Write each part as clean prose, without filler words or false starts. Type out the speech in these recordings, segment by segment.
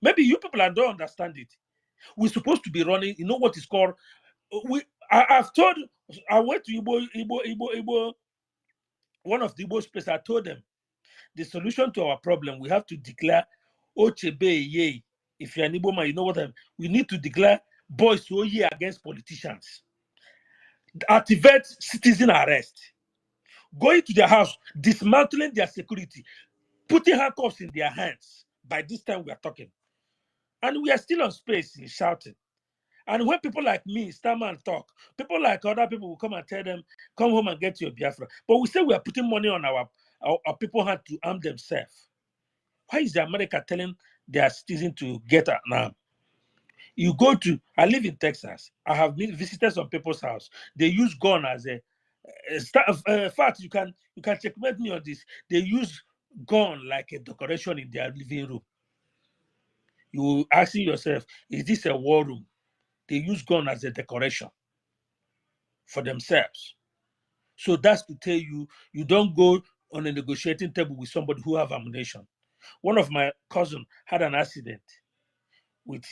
Maybe you people don't understand it. We're supposed to be running, you know what is called, I went to Igbo, one of the Igbo space, I told them, the solution to our problem, we have to declare Ochebe Ye. If you're an Igbo man, you know what we need to declare boys who ye against politicians. Activate citizen arrest. Going to their house, dismantling their security, putting handcuffs in their hands. By this time we are talking. And we are still on space shouting. And when people like me stand and talk, people like other people will come and tell them, come home and get your Biafra. But we say we are putting money on our people hand to arm themselves. Why is the America telling their citizens to get an arm? You go to, I live in Texas. I have been visited some people's house. They use gun as in fact, you can checkmate me on this. They use gun like a decoration in their living room. You asking yourself, is this a war room? They use gun as a decoration for themselves. So that's to tell you, you don't go on a negotiating table with somebody who have ammunition. One of my cousin had an accident with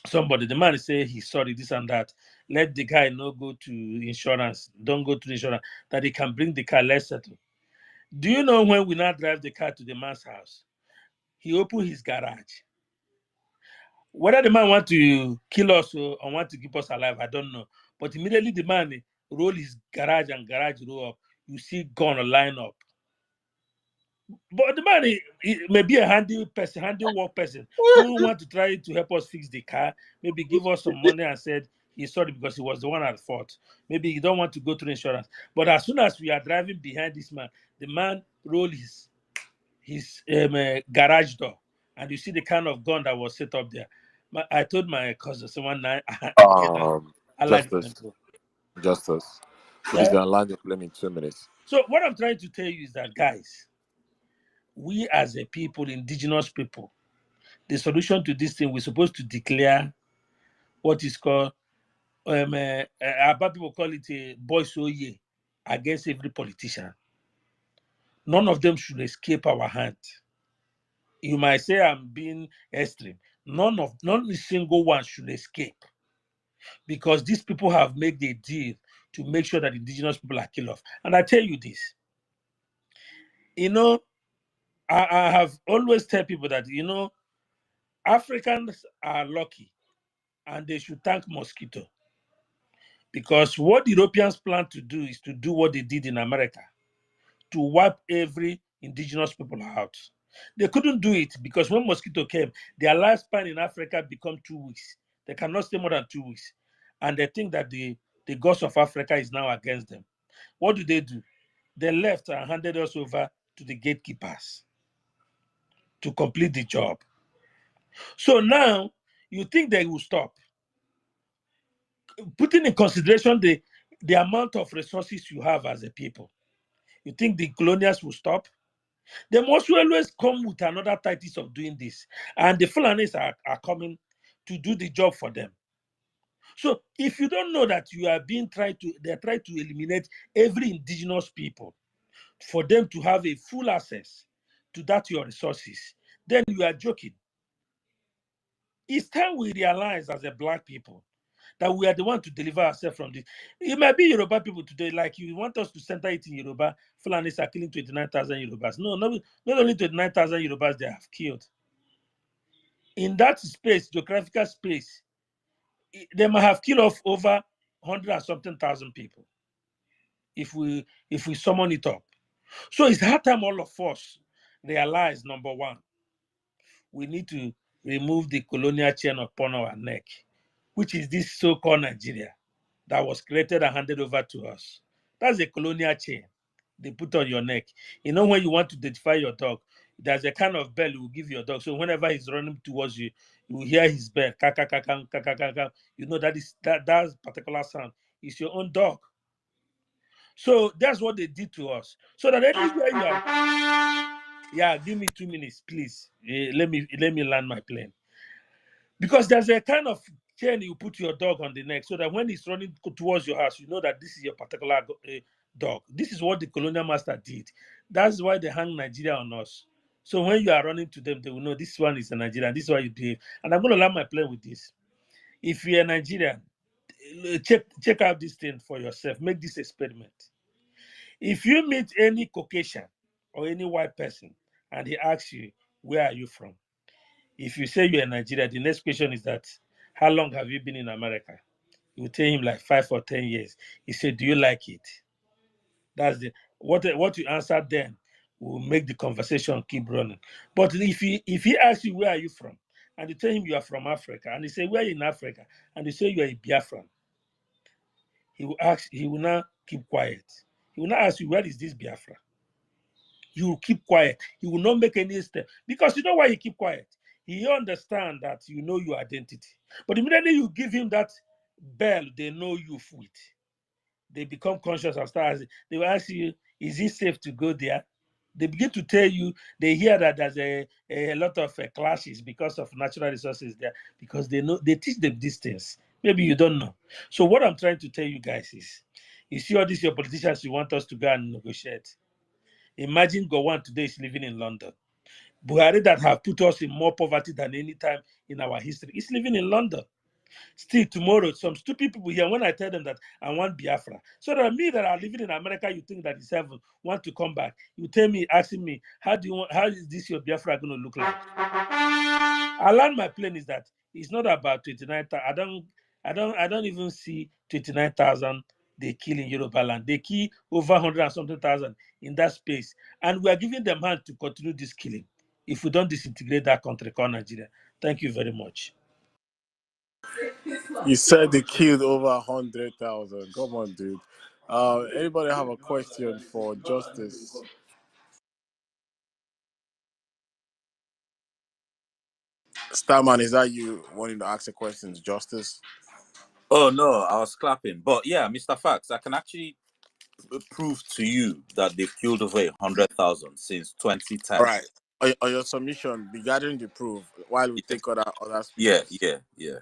somebody. The man say he's sorry, this and that. Let the guy not go to insurance. Don't go to insurance. That he can bring the car, let's settle. Do you know when we now drive the car to the man's house? He opened his garage. Whether the man want to kill us or want to keep us alive, I don't know. But immediately the man roll his garage and garage roll up. You see gun line up. But the man he may be a handy person, handy work person who want to try to help us fix the car, maybe give us some money and said he's sorry because he was the one at fault. Maybe he don't want to go through insurance. But as soon as we are driving behind this man, the man roll his garage door, and you see the kind of gun that was set up there. I told my cousin, so one night, I like Justice. Please don't land your plane in 2 minutes. So what I'm trying to tell you is that, guys, we as a people, indigenous people, the solution to this thing, we're supposed to declare what is called, people call it a boys oye against every politician. None of them should escape our hand. You might say I'm being extreme. Not a single one should escape, because these people have made a deal to make sure that indigenous people are killed off. And I tell you this, I have always tell people that, Africans are lucky and they should thank mosquito, because what the Europeans plan to do is to do what they did in America, to wipe every indigenous people out. They couldn't do it because when mosquito came, their lifespan in Africa become 2 weeks. They cannot stay more than 2 weeks. And they think that the gods of Africa is now against them. What do? They left and handed us over to the gatekeepers to complete the job. So now, you think they will stop? Putting in consideration the amount of resources you have as a people, you think the colonials will stop? They must always come with another tactics of doing this. And the Fulanis are coming to do the job for them. So if you don't know that you are they're trying to eliminate every indigenous people for them to have a full access to your resources, then you are joking. It's time we realize as a black people that we are the one to deliver ourselves from this. It might be Yoruba people today, like you want us to center it in Yoruba. Fulanis are killing 29,000 Yorubas. No, not only 29,000 Yorubas they have killed. In that space, geographical space, they might have killed off over 100 and something thousand people if we summon it up. So it's hard time all of us realize, number one, we need to remove the colonial chain upon our neck, which is this so-called Nigeria that was created and handed over to us. That's a colonial chain they put on your neck. When you want to identify your dog, there's a kind of bell you will give your dog. So whenever he's running towards you, you will hear his bell. Ka, ka, ka, ka, ka, ka, ka, ka. That particular sound is your own dog. So that's what they did to us. So that anywhere you are, yeah, give me 2 minutes, please. Let me land my plane. Because there's a kind of chain you put your dog on the neck, so that when he's running towards your house, you know that this is your particular dog. This is what the colonial master did. That's why they hang Nigeria on us. So when you are running to them, they will know this one is a Nigerian, this is why you behave. And I'm going to land my plane with this. If you're a Nigerian, check out this thing for yourself. Make this experiment. If you meet any Caucasian or any white person and he asks you, where are you from? If you say you're in Nigeria, the next question is that, how long have you been in America? You tell him like 5 or 10 years. He said, do you like it? That's the what you answer then will make the conversation keep running. But if he asks you, where are you from? And you tell him you are from Africa, and he say, where in Africa? And you say you are a Biafran, he will not keep quiet. He will not ask you, where is this Biafra? You will keep quiet. He will not make any step. Because you know why he keep quiet? He understand that you know your identity. But immediately you give him that bell they know you with, they become conscious and start asking. They will ask you, is it safe to go there? They begin to tell you, they hear that there's a lot of clashes because of natural resources there, because they know, they teach them these things. Maybe you don't know. So what I'm trying to tell you guys is, you see all these your politicians you want us to go and negotiate. Imagine Gowon today is living in London. Buhari that have put us in more poverty than any time in our history is living in London. Still tomorrow, some stupid people here, when I tell them that I want Biafra, so that me that are living in America, you think that is heaven, want to come back. You tell me, asking me, how is this your Biafra going to look like? I learned my plan is that it's not about 29,000. I don't even see 29,000 they kill in Yoruba land. They kill over 100 and something thousand in that space. And we are giving them hand to continue this killing if we don't disintegrate that country called Nigeria. Thank you very much. You said they killed over 100,000. Come on, dude. Anybody have a question for Justice? Starman, is that you wanting to ask a question, Justice? Oh no, I was clapping. But yeah, Mr. Fax, I can actually prove to you that they've killed over 100,000 since 2010. All right. On your submission, regarding the proof, while we take other speakers. Yeah.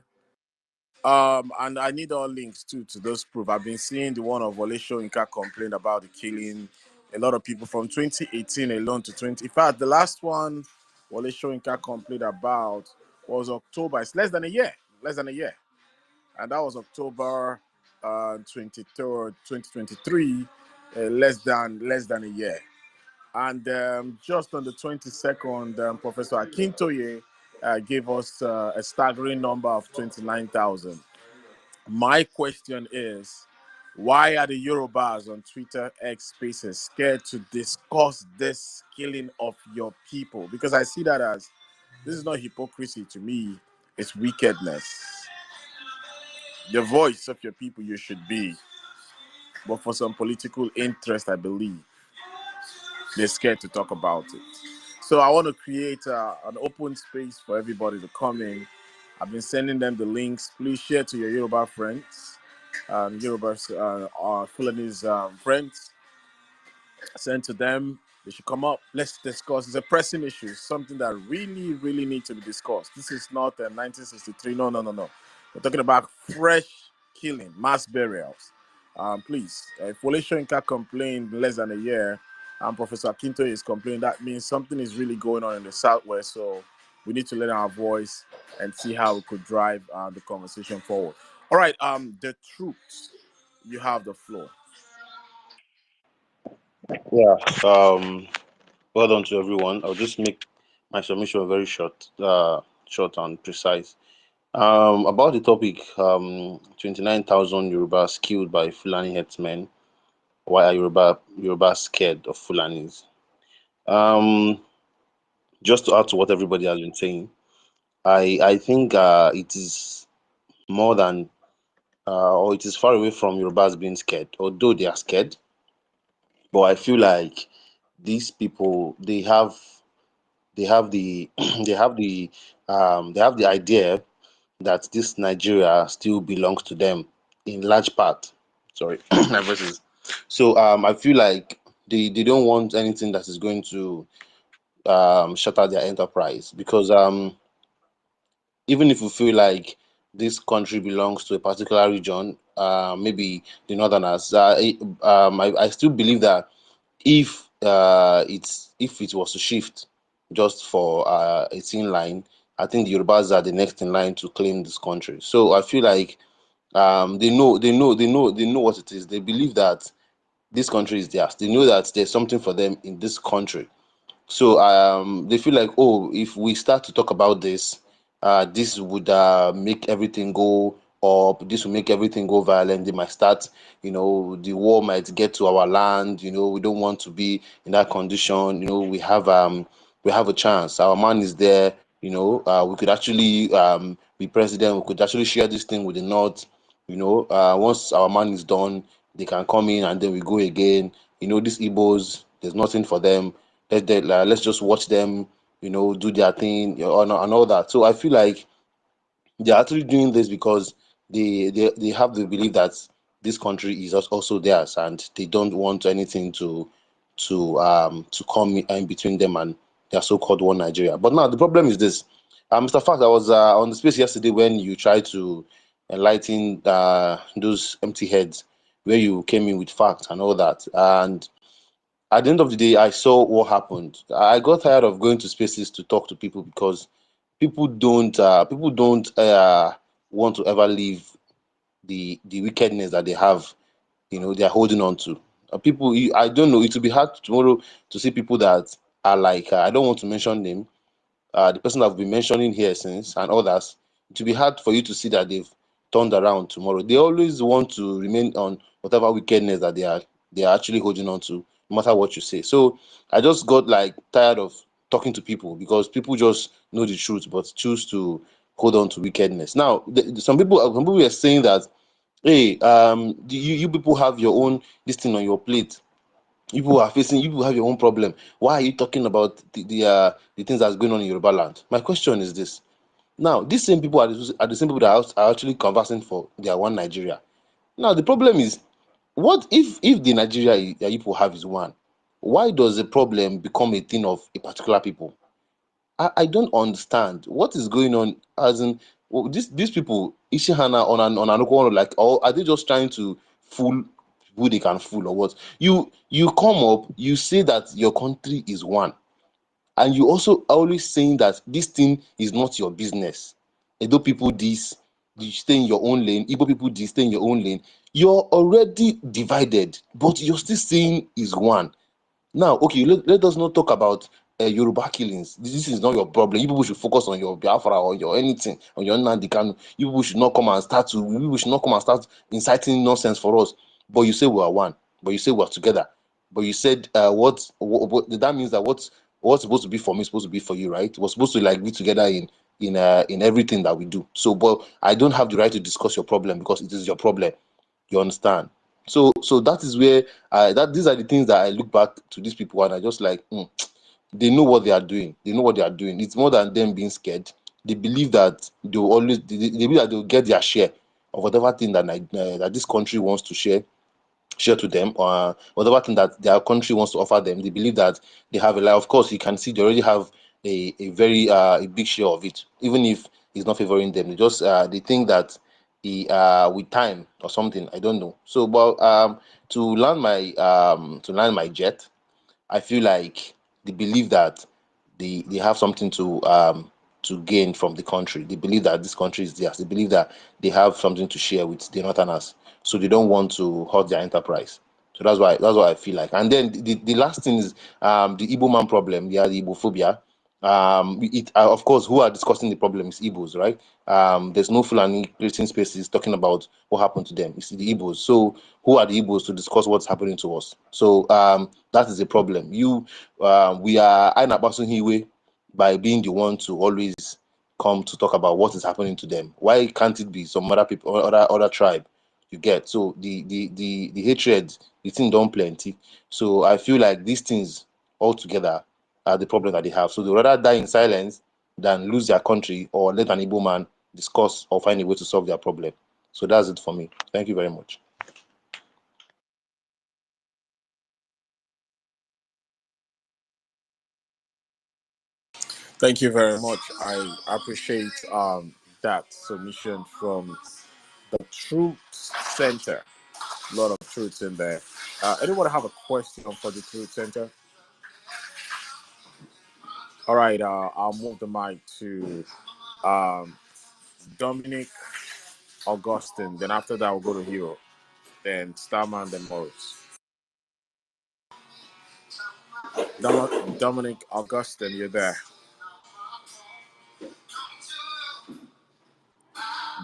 And I need all links too to those proof. I've been seeing the one of Wole Soyinka complained about the killing. A lot of people from 2018 alone to 20. In fact, the last one Wole Soyinka complained about was October. It's less than a year. And that was October 23rd, 2023. Less than a year. And just on the 22nd, Professor Akintoye gave us a staggering number of 29,000. My question is, why are the Yorubas on Twitter X Spaces scared to discuss this killing of your people? Because I see that as, this is not hypocrisy to me, it's wickedness. The voice of your people you should be. But for some political interest, I believe, they're scared to talk about it. So I want to create an open space for everybody to come in. I've been sending them the links. Please share to your Yoruba friends, Yoruba Fulanese friends. Send to them. They should come up. Let's discuss. It's a pressing issue. Something that really, really needs to be discussed. This is not 1963. No. We're talking about fresh killing, mass burials. Please, if Wole Soyinka complained less than a year, and Professor Akintoye is complaining, that means something is really going on in the Southwest. So we need to let our voice and see how we could drive the conversation forward. All right, the troops, you have the floor. Yeah. Well done to everyone. I'll just make my submission very short and precise. About the topic, 29,000 Yorubas killed by Fulani headsmen. Why are Yoruba scared of Fulanis? Just to add to what everybody has been saying, I think it is more than or it is far away from Yorubas being scared, although they are scared. But I feel like these people, they have the they have the idea that this Nigeria still belongs to them in large part. Sorry, my voice is. So I feel like they don't want anything that is going to shatter their enterprise, because even if you feel like this country belongs to a particular region, maybe the Northerners, I still believe that if it was to shift, just for 18 line. I think the Yorubas are the next in line to claim this country. So I feel like they know what it is. They believe that this country is theirs. They know that there's something for them in this country. So they feel like, oh, if we start to talk about this, this would make everything go up. This will make everything go violent. They might start, the war might get to our land. We don't want to be in that condition. We have a chance. Our man is there. We could actually be president. We could actually share this thing with the North. Once our man is done, they can come in and then we go again. These Igbos, there's nothing for them. Let's just watch them, do their thing, and all that. So I feel like they're actually doing this because they have the belief that this country is also theirs, and they don't want anything to come in between them and their so-called one Nigeria. But now the problem is this. Mr. Fact, I was on the space yesterday when you tried to enlighten those empty heads, where you came in with facts and all that. And at the end of the day, I saw what happened. I got tired of going to spaces to talk to people because people don't want to ever leave the wickedness that they have. They are holding on to. I don't know. It will be hard tomorrow to see people that are like I don't want to mention them, the person I've been mentioning here since and others, it will be hard for you to see that they've turned around tomorrow. They always want to remain on whatever wickedness that they are actually holding on to, no matter what you say. So I just got like tired of talking to people because people just know the truth but choose to hold on to wickedness. Now, some people were saying that, hey, you people have your own this thing on your plate. You people have your own problem. Why are you talking about the things that's going on in Yoruba land? My question is this. Now, these same people are the same people that are actually conversing for their one Nigeria. Now, the problem is, what if the Nigeria that people have is one? Why does the problem become a thing of a particular people? I don't understand what is going on. As in, these people, Ishihana on an equal, like, or are they just trying to fool who they can fool or what? You come up, you say that your country is one, and you also always saying that this thing is not your business. Edo people this, you stay in your own lane. Igbo people this, stay in your own lane. You're already divided, but you're still saying is one. Now, okay, let us not talk about Yoruba killings. This is not your problem. You people should focus on your Biafra or your anything, on your Nnamdi Kanu. You people should not come and start inciting nonsense for us. But you say we are one. But you say we are together. But you said what that means that what's supposed to be for me is supposed to be for you, right? We're supposed to like be together in everything that we do. So, but I don't have the right to discuss your problem because it is your problem. You understand? So that is where these are the things that I look back to these people and I just like, they know what they are doing. They know what they are doing. It's more than them being scared. They believe that they believe that they'll get their share of whatever thing that this country wants to share to them, or whatever thing that their country wants to offer them. They believe that they have a lot. Of course, you can see they already have a very a big share of it, even if it's not favoring them. They think that with time or something, I don't know. So, but to land my jet, I feel like they believe that they have something to gain from the country. They believe that this country is theirs. They believe that they have something to share with the Northerners. So they don't want to hurt their enterprise. So that's what I feel like. And then the last thing is the Igbo man problem. Yeah, the Igbo phobia. Of course, who are discussing the problem is Igbos, right? There's no Fulani creating spaces talking about what happened to them. It's the Igbos. So who are the Igbos to discuss what's happening to us? So that is the problem. We are Aina Hiwe by being the one to always come to talk about what is happening to them. Why can't it be some other people, or other tribe? You get so the hatred, the thing don't plenty. So I feel like these things all together are the problem that they have. So they rather die in silence than lose their country or let an Igbo man discuss or find a way to solve their problem. So that's it for me. Thank you very much. Thank you very much. I appreciate that submission from the Truth Center. A lot of truths in there. Anyone have a question for the Truth Center? All right, I'll move the mic to Dominic, Augustine. Then after that, we'll go to Hero. Then Starman, then Morris. Dominic, Augustine, you're there.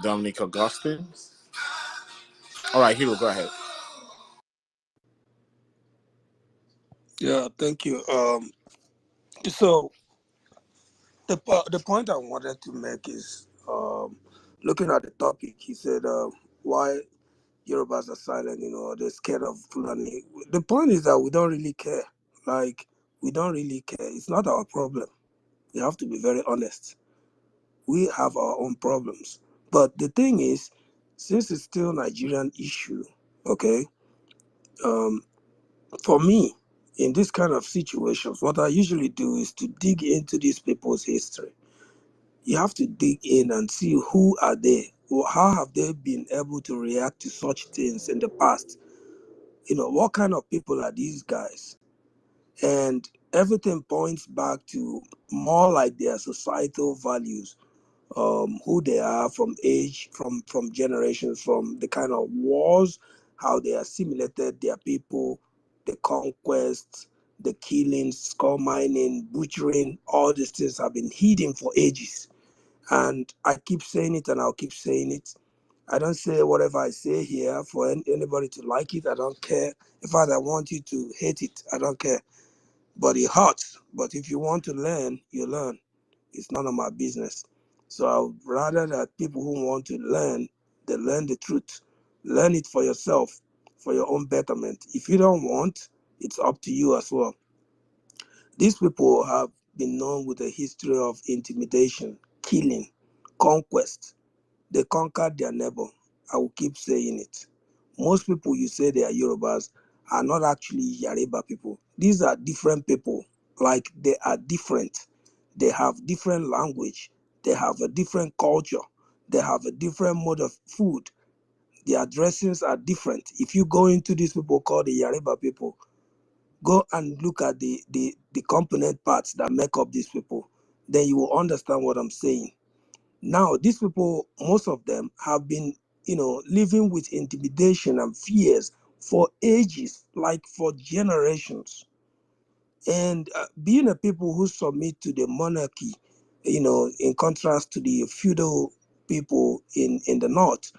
Dominic, Augustine. All right, Hero, go ahead. Yeah, thank you. So the point I wanted to make is looking at the topic. He said why Yorubas are silent. They're scared of Fulani. The point is that we don't really care. Like, we don't really care. It's not our problem. We have to be very honest. We have our own problems. But the thing is, since it's still a Nigerian issue, okay, for me, in this kind of situations, what I usually do is to dig into these people's history. You have to dig in and see who are they, or how have they been able to react to such things in the past. What kind of people are these guys? And everything points back to more like their societal values, who they are from age, from generations, from the kind of wars, how they assimilated their people, the conquests, the killings, skull mining, butchering. All these things have been hidden for ages. And I keep saying it and I'll keep saying it. I don't say whatever I say here for anybody to like it. I don't care. In fact, I want you to hate it. I don't care. But it hurts. But if you want to learn, you learn. It's none of my business. So I would rather that people who want to learn, they learn the truth. Learn it for yourself, for your own betterment. If you don't want, it's up to you as well. These people have been known with a history of intimidation, killing, conquest. They conquered their neighbor. I will keep saying it. Most people you say they are Yorubas are not actually Yoruba people. These are different people. Like, they are different. They have different language. They have a different culture. They have a different mode of food. Their dressings are different. If you go into these people called the Yoruba people, go and look at the component parts that make up these people. Then you will understand what I'm saying. Now, these people, most of them have been, living with intimidation and fears for ages, like for generations. And being a people who submit to the monarchy, in contrast to the feudal people in the north,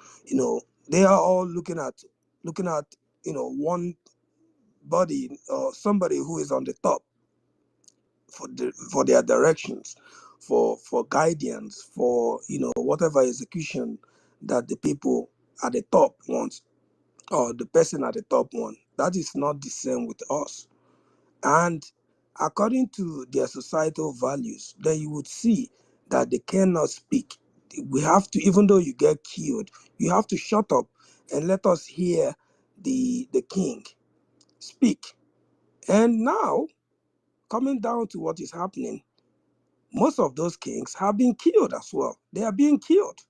they are all looking at, one body or somebody who is on the top for their directions, for guidance, for whatever execution that the people at the top want, or the person at the top want. That is not the same with us. And according to their societal values, then you would see that they cannot speak. We have to, even though you get killed, you have to shut up and let us hear the king speak. And now, coming down to what is happening, most of those kings have been killed as well. They are being killed.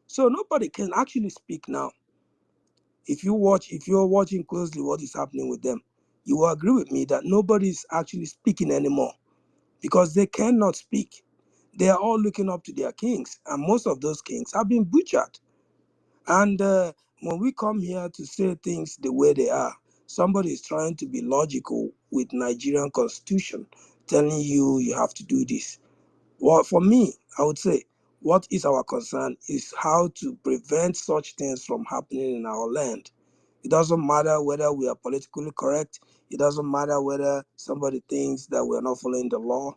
So nobody can actually speak now. If you're watching closely what is happening with them, you will agree with me that nobody is actually speaking anymore because they cannot speak. They are all looking up to their kings, and most of those kings have been butchered. And when we come here to say things the way they are, somebody is trying to be logical with Nigerian constitution, telling you have to do this. Well, for me, I would say what is our concern is how to prevent such things from happening in our land. It doesn't matter whether we are politically correct. It doesn't matter whether somebody thinks that we are not following the law,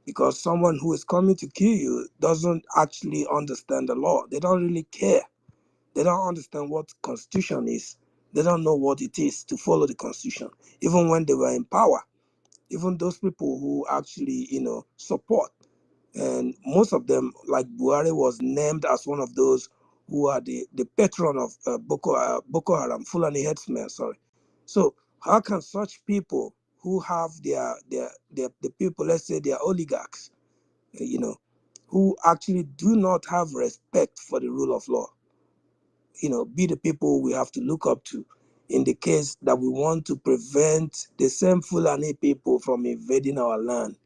because someone who is coming to kill you doesn't actually understand the law. They don't really care. They don't understand what constitution is. They don't know what it is to follow the constitution. Even when they were in power, even those people who actually, support, and most of them, like Buhari, was named as one of those who are the patron of Boko Haram, Fulani headsmen, sorry. So how can such people who have the people, let's say their oligarchs, who actually do not have respect for the rule of law, be the people we have to look up to in the case that we want to prevent the same Fulani people from invading our land?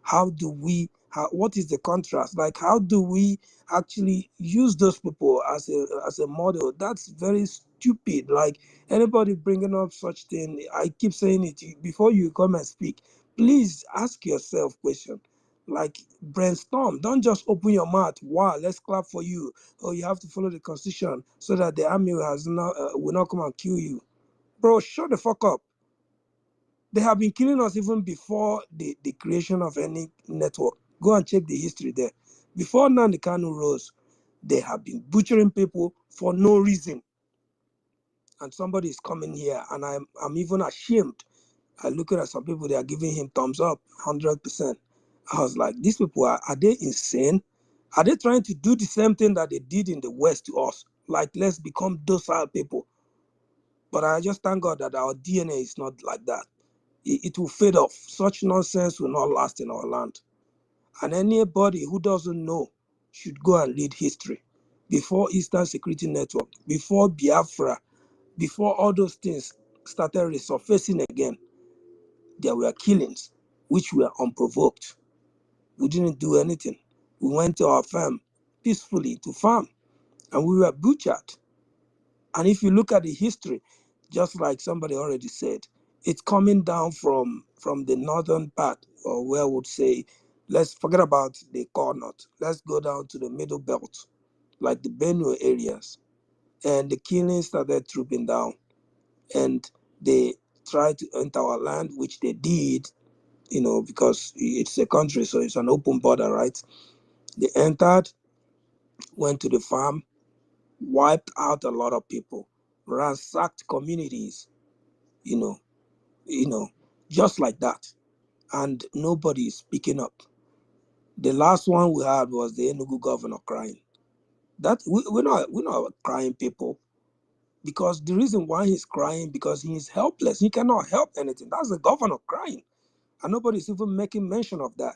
How do we, what is the contrast? Like, how do we actually use those people as a model? That's very stupid. Like, anybody bringing up such thing, I keep saying it, before you come and speak, please ask yourself question. Like, brainstorm. Don't just open your mouth. Wow, let's clap for you. Oh, you have to follow the constitution so that the army will not come and kill you. Bro, shut the fuck up. They have been killing us even before the creation of any network. Go and check the history there. Before Nnamdi Kanu rose, they have been butchering people for no reason. And somebody is coming here, and I'm even ashamed. I look at some people, they are giving him thumbs up, 100%. I was like, these people, are they insane? Are they trying to do the same thing that they did in the West to us? Like, let's become docile people. But I just thank God that our DNA is not like that. It will fade off. Such nonsense will not last in our land. And anybody who doesn't know should go and read history. Before Eastern Security Network, before Biafra, before all those things started resurfacing again, there were killings which were unprovoked. We didn't do anything. We went to our farm peacefully to farm, and we were butchered. And if you look at the history, just like somebody already said, it's coming down from the northern part, or where I would say, let's forget about the core north. Let's go down to the middle belt, like the Benue areas. And the killings started trooping down. And they tried to enter our land, which they did, because it's a country, so it's an open border, right? They entered, went to the farm, wiped out a lot of people, ransacked communities, you know, just like that. And nobody is speaking up. The last one we had was the Enugu governor crying. That we're not crying people, because the reason why he's crying, because he is helpless. He cannot help anything. That's the governor crying, and nobody's even making mention of that.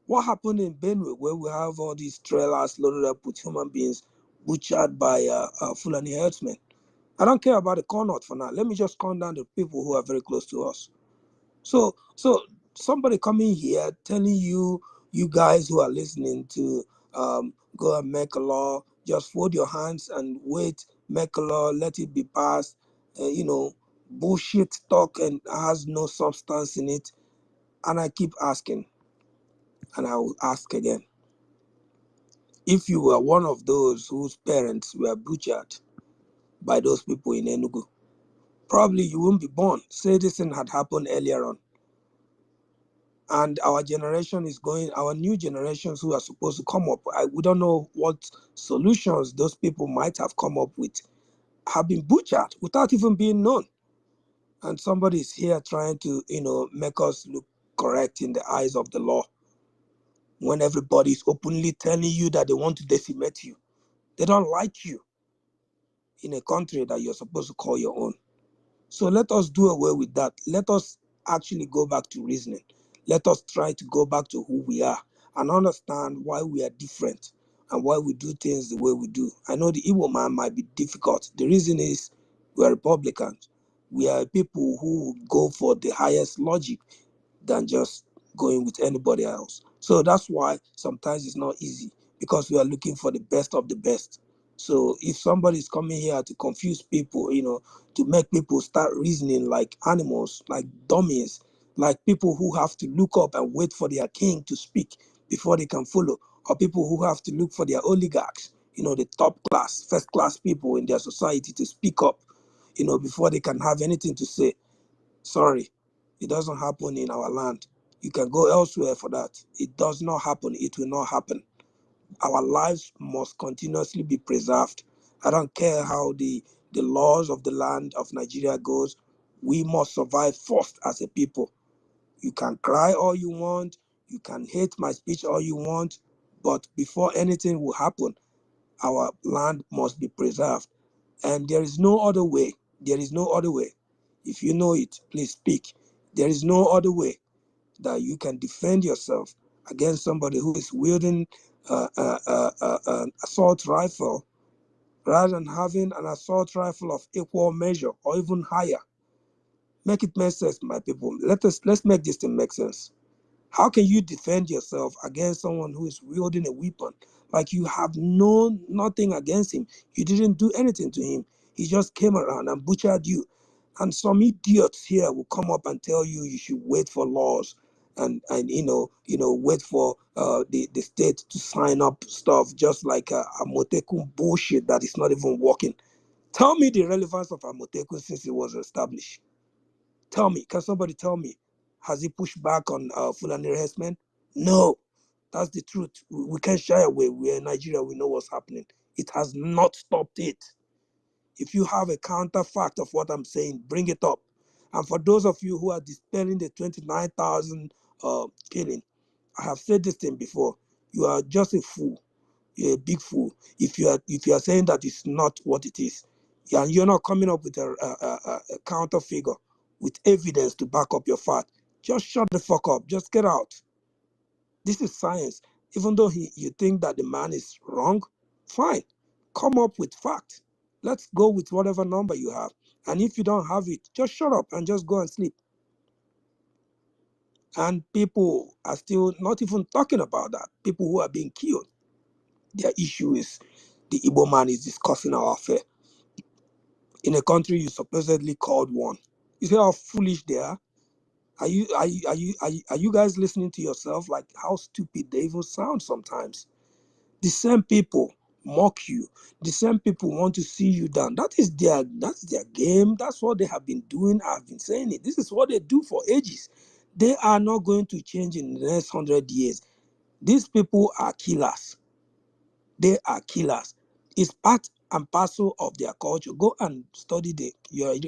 What happened in Benue, where we have all these trailers loaded up with human beings butchered by Fulani herdsmen? I don't care about the Connaught for now. Let me just calm down the people who are very close to us. So somebody coming here telling you guys who are listening to go and make a law, just fold your hands and wait, make a law, let it be passed, bullshit talk and has no substance in it. And I keep asking, and I will ask again. If you were one of those whose parents were butchered by those people in Enugu, probably you wouldn't be born. Say this thing had happened earlier on. And our generation is going, our new generations who are supposed to come up, we don't know what solutions those people might have come up with, have been butchered without even being known. And somebody is here trying to, make us look correct in the eyes of the law, when everybody is openly telling you that they want to decimate you. They don't like you in a country that you're supposed to call your own. So let us do away with that. Let us actually go back to reasoning. Let us try to go back to who we are and understand why we are different and why we do things the way we do. I know the Igbo man might be difficult. The reason is we are Republicans. We are people who go for the highest logic than just going with anybody else. So that's why sometimes it's not easy, because we are looking for the best of the best. So if somebody is coming here to confuse people, to make people start reasoning like animals, like dummies, like people who have to look up and wait for their king to speak before they can follow, or people who have to look for their oligarchs, the top class, first class people in their society to speak up, before they can have anything to say. Sorry, it doesn't happen in our land. You can go elsewhere for that. It does not happen. It will not happen. Our lives must continuously be preserved. I don't care how the laws of the land of Nigeria goes. We must survive first as a people. You can cry all you want. You can hate my speech all you want. But before anything will happen, our land must be preserved. And there is no other way. There is no other way. If you know it, please speak. There is no other way that you can defend yourself against somebody who is wielding an assault rifle, rather than having an assault rifle of equal measure or even higher. Make it make sense, my people. Let's make this thing make sense. How can you defend yourself against someone who is wielding a weapon? Like you have known nothing against him. You didn't do anything to him. He just came around and butchered you. And some idiots here will come up and tell you you should wait for laws and wait for the state to sign up stuff, just like a Motekun bullshit that is not even working. Tell me the relevance of Amotekun since it was established. Tell me, can somebody tell me? Has he pushed back on Fulani harassment? No, that's the truth. We can't shy away. We're in Nigeria. We know what's happening. It has not stopped it. If you have a counterfact of what I'm saying, bring it up. And for those of you who are dispelling the 29,000 killing, I have said this thing before. You are just a fool. You're a big fool if you are saying that it's not what it is, and you're not coming up with a counter figure with evidence to back up your fact. Just shut the fuck up. Just get out. This is science. Even though you think that the man is wrong, fine. Come up with fact. Let's go with whatever number you have. And if you don't have it, just shut up and just go and sleep. And people are still not even talking about that. People who are being killed. Their issue is the Igbo man is discussing our affair in a country you supposedly called one. You see how foolish they are? Are you guys listening to yourself? Like how stupid they even sound sometimes. The same people mock you. The same people want to see you down. That's their game. That's what they have been doing. I've been saying it. This is what they do for ages. They are not going to change in the next 100 years. These people are killers. They are killers. It's part and parcel of their culture. Go and study the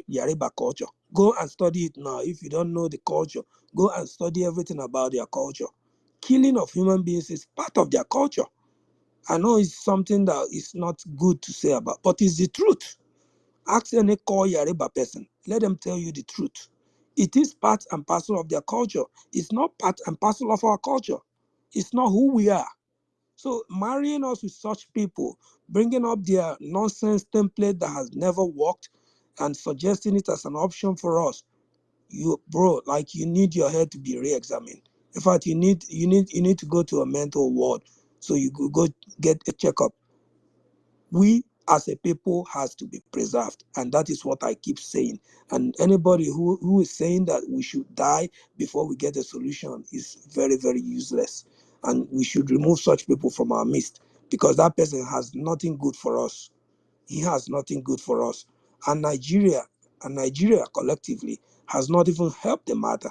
Yoruba culture. Go and study it now. If you don't know the culture, go and study everything about their culture. Killing of human beings is part of their culture. I know it's something that is not good to say about, but it's the truth. Ask any core Yoruba person. Let them tell you the truth. It is part and parcel of their culture. It's not part and parcel of our culture. It's not who we are. So marrying us with such people, bringing up their nonsense template that has never worked and suggesting it as an option for us, you need your head to be re-examined. In fact, you need to go to a mental ward so you could go get a checkup. We as a people has to be preserved, and that is what I keep saying. And anybody who is saying that we should die before we get a solution is very, very useless. And we should remove such people from our midst, because that person has nothing good for us. He has nothing good for us. And Nigeria collectively has not even helped the matter.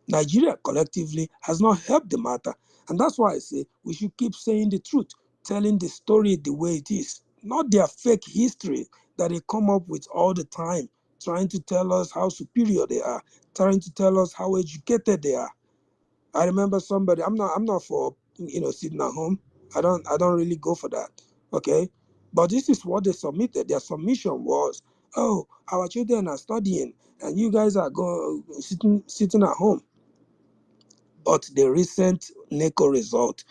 Nigeria collectively has not helped the matter. And that's why I say we should keep saying the truth, telling the story the way it is, not their fake history that they come up with all the time, trying to tell us how superior they are, trying to tell us how educated they are. I remember somebody, I'm not for sitting at home. I don't really go for that. Okay? But this is what they submitted. Their submission was, oh, our children are studying and you guys are sitting at home. But the recent NECO result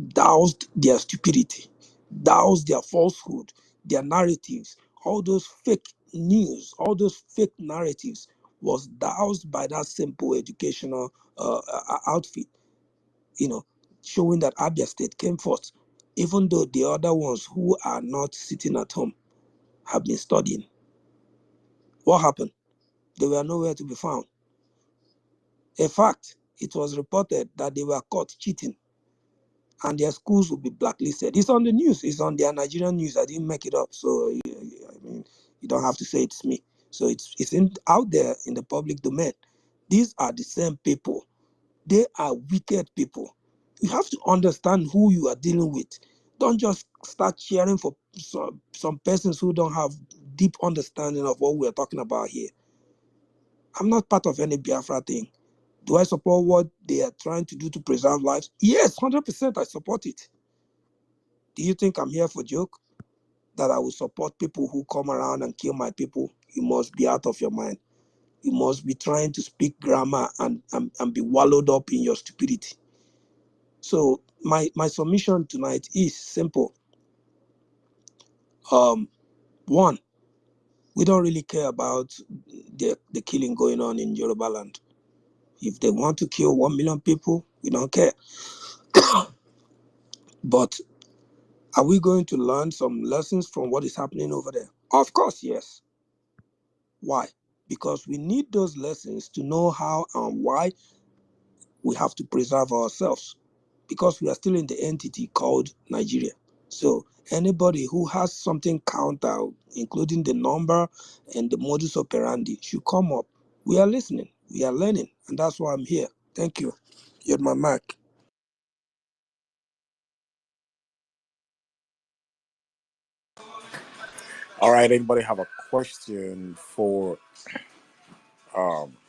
doused their stupidity, doused their falsehood, their narratives, all those fake news, all those fake narratives was doused by that simple educational outfit, showing that Abia State came first, even though the other ones who are not sitting at home have been studying. What happened? They were nowhere to be found. In fact, it was reported that they were caught cheating and their schools will be blacklisted. It's on the news. It's on their Nigerian news. I didn't make it up. So, you don't have to say it's me. So it's out there in the public domain. These are the same people. They are wicked people. You have to understand who you are dealing with. Don't just start cheering for some persons who don't have deep understanding of what we are talking about here. I'm not part of any Biafra thing. Do I support what they are trying to do to preserve lives? Yes, 100% I support it. Do you think I'm here for joke? That I will support people who come around and kill my people? You must be out of your mind. You must be trying to speak grammar and be wallowed up in your stupidity. So my submission tonight is simple. One, we don't really care about the killing going on in Yoruba land. If they want to kill 1 million people, we don't care. But are we going to learn some lessons from what is happening over there? Of course, yes. Why? Because we need those lessons to know how and why we have to preserve ourselves, because we are still in the entity called Nigeria. So anybody who has something counter, including the number and the modus operandi, should come up. We are listening, we are learning, and that's why I'm here. Thank you. You're my mic. All right, anybody have a question for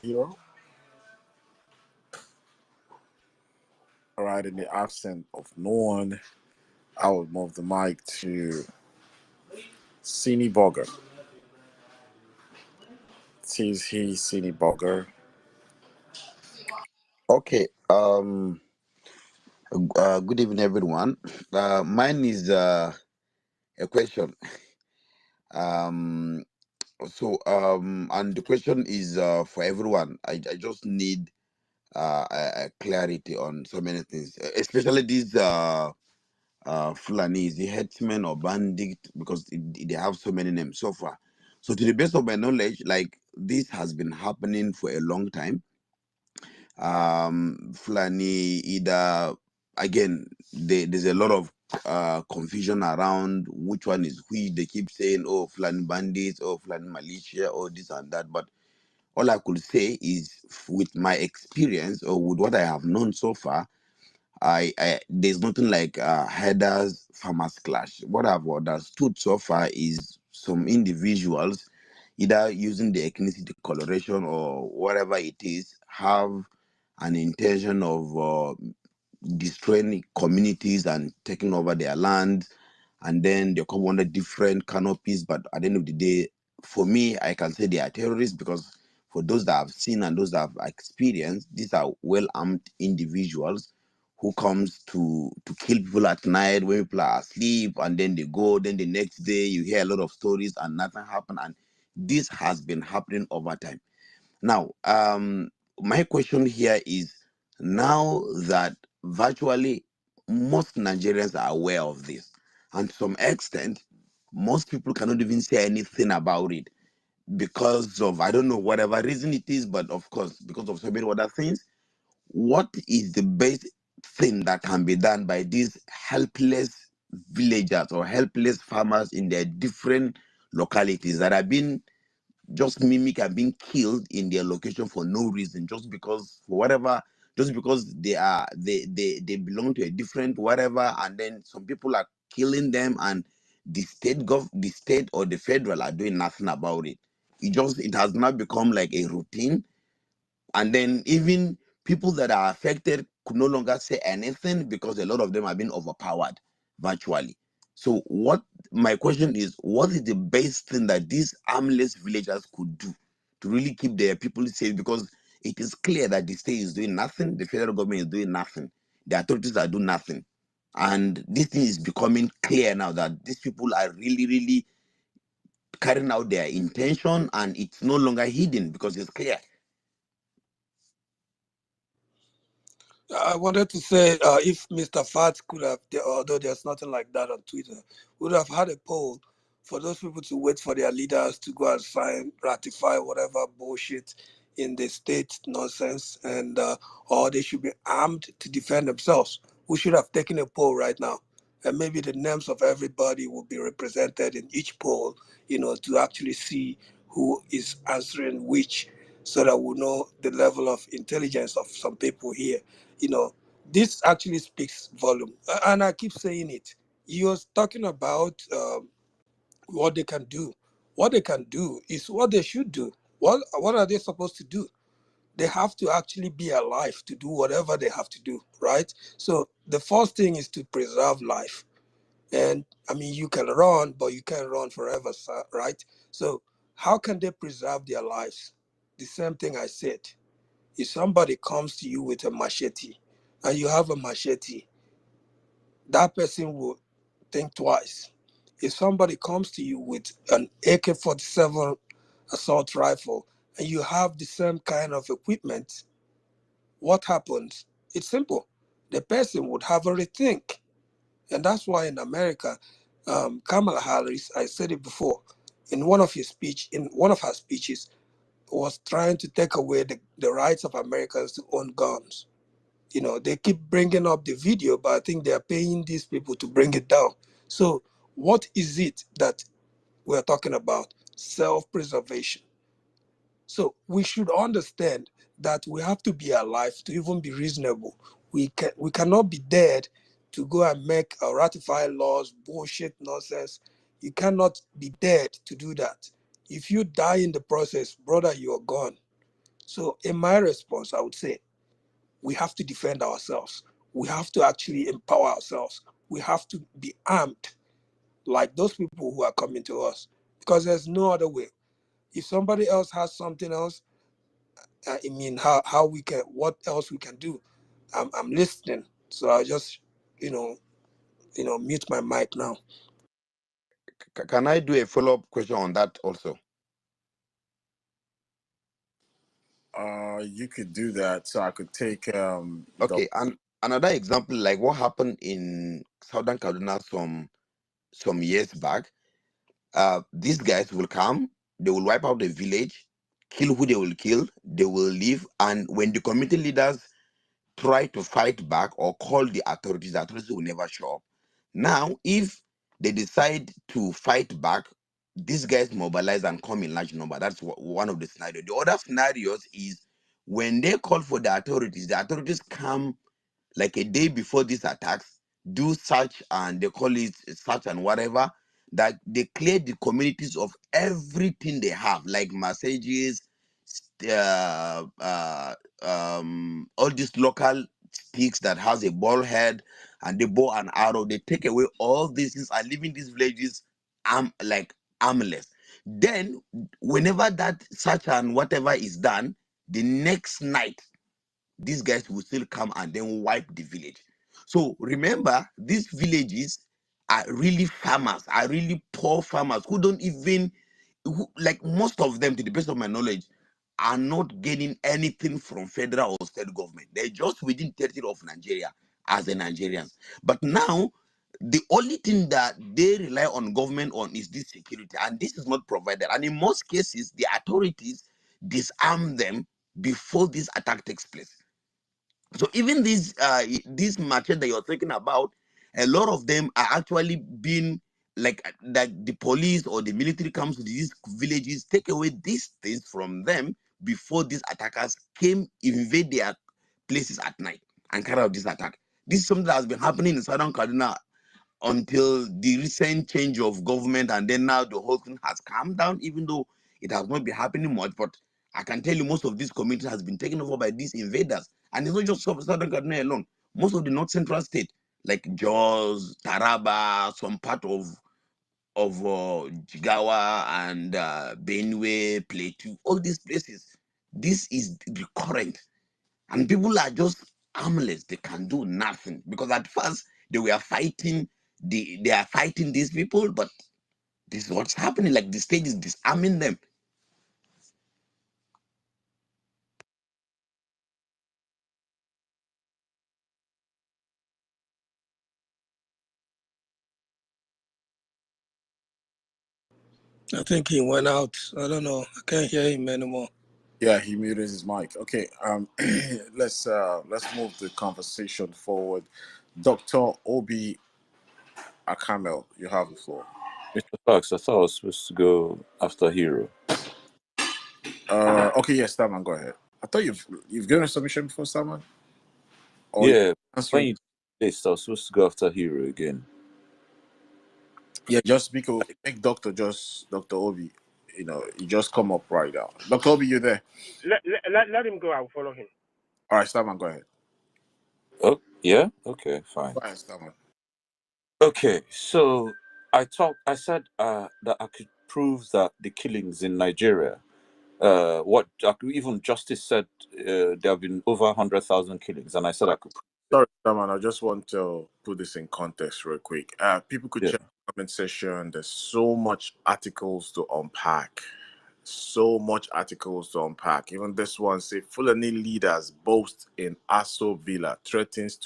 Hero? All right, in the absence of no one, I will move the mic to Cine Bogger. Tis he, Cine Bogger. Okay. Good evening, everyone. Mine is a question. And the question is for everyone. I just need a clarity on so many things, especially these Fulanis, the headsmen or bandit, because they have so many names so far. So, to the best of my knowledge, like this has been happening for a long time. Fulani either, again, there's a lot of confusion around which one is which. They keep saying, oh, Fulani bandits, oh, Fulani militia, or this and that. But all I could say is, with my experience or with what I have known so far, I there's nothing like headers farmers clash. What I've understood so far is some individuals, either using the ethnicity coloration or whatever it is, have an intention of destroying communities and taking over their land, and then they come under different canopies. But at the end of the day, for me, I can say they are terrorists, because for those that I've seen and those that I've experienced, these are well-armed individuals who comes to kill people at night when people are asleep, and then they go. Then the next day, you hear a lot of stories and nothing happened. And this has been happening over time. Now, my question here is, now that virtually most Nigerians are aware of this, and to some extent, most people cannot even say anything about it because of, I don't know, whatever reason it is, but of course, because of so many other things. What is the best thing that can be done by these helpless villagers or helpless farmers in their different localities that have been just mimic and being killed in their location for no reason, just because, for whatever, just because they belong to a different whatever, and then some people are killing them, and the state or the federal are doing nothing about it. It has now become like a routine, and then even people that are affected could no longer say anything because a lot of them have been overpowered virtually. So what my question is, what is the best thing that these armless villagers could do to really keep their people safe? Because it is clear that the state is doing nothing, the federal government is doing nothing, the authorities are doing nothing. And this thing is becoming clear now that these people are really, really carrying out their intention, and it's no longer hidden because it's clear. I wanted to say, if Mr. Fat could have, although there's nothing like that on Twitter, would have had a poll for those people to wait for their leaders to go and sign, ratify whatever bullshit in the state nonsense, and or they should be armed to defend themselves. We should have taken a poll right now, and maybe the names of everybody will be represented in each poll, to actually see who is answering which, so that we know the level of intelligence of some people here. This actually speaks volume. And I keep saying it. You're talking about what they can do. What they can do is what they should do. What are they supposed to do? They have to actually be alive to do whatever they have to do, right? So the first thing is to preserve life. And I mean, you can run, but you can't run forever, right? So how can they preserve their lives? The same thing I said. If somebody comes to you with a machete and you have a machete, that person will think twice. If somebody comes to you with an AK-47 assault rifle and you have the same kind of equipment, what happens? It's simple. The person would have a rethink. And that's why in America, Kamala Harris, I said it before, in one of her speeches, was trying to take away the rights of Americans to own guns. You know, they keep bringing up the video, but I think they are paying these people to bring it down. So what is it that we're talking about? Self-preservation. So we should understand that we have to be alive to even be reasonable. We cannot be dead to go and make or ratify laws, bullshit nonsense. You cannot be dead to do that. If you die in the process, brother, you are gone. So in my response, I would say we have to defend ourselves. We have to actually empower ourselves. We have to be armed like those people who are coming to us, because there's no other way. If somebody else has something else, I mean, how we can, what else we can do? I'm listening, so I'll just, mute my mic now. Can I do a follow-up question on that also? You could do that. So I could take Okay, and another example, like what happened in Southern Kaduna some years back. These guys will come, they will wipe out the village, kill who they will kill, they will leave, and when the community leaders try to fight back or call the authorities will never show up. Now, if they decide to fight back, these guys mobilize and come in large number. That's one of the scenarios. The other scenarios is when they call for the authorities come like a day before these attacks, do search, and they call it search and whatever, that they clear the communities of everything they have, like messages, all these local sticks that has a ball head and the bow and arrow. They take away all these things and leaving these villages armless. Then whenever that search and whatever is done, the next night these guys will still come and then wipe the village. So remember, these villages are really farmers, are really poor farmers who don't even, like most of them, to the best of my knowledge, are not getting anything from federal or state government. They're just within territory of Nigeria as a Nigerians. But now, the only thing that they rely on government on is this security, and this is not provided. And in most cases, the authorities disarm them before this attack takes place. So even these marches that you're talking about, a lot of them are actually being like that the police or the military comes to these villages, take away these things from them before these attackers came invade their places at night and carry out this attack. This is something that has been happening in Southern Kaduna until the recent change of government, and then now the whole thing has calmed down, even though it has not been happening much. But I can tell you most of these communities has been taken over by these invaders, and it's not just Southern Kaduna alone. Most of the North Central state, like Jos, Taraba, some part of Jigawa and Benue, Plateau, all these places, this is recurrent, and people are just armless. They can do nothing because at first they were fighting. They are fighting these people, but this is what's happening. Like the state is disarming them. I think he went out. I don't know. I can't hear him anymore. Yeah, he muted his mic. Okay, let's move the conversation forward. Dr. Obi Akamel, you have the floor. Mr. Fox, I thought I was supposed to go after Hero. Okay, yes, Starman, go ahead. I thought you've given a submission before, Starman. Yeah, when you did this, I was supposed to go after Hero again. Yeah, just make Dr. Obi. You just come up right now. Dr. Obi, you there? Let him go. I'll follow him. All right, Starman, go ahead. Oh, yeah? Okay, fine. Go ahead, Starman. Okay, so I said that I could prove that the killings in Nigeria, even Justice said there have been over 100,000 killings, and I said I could prove it. Sorry, Starman, I just want to put this in context real quick. People could check the comment section. There's so much articles to unpack. So much articles to unpack. Even this one say Fulani leaders boast in Aso Villa, threatens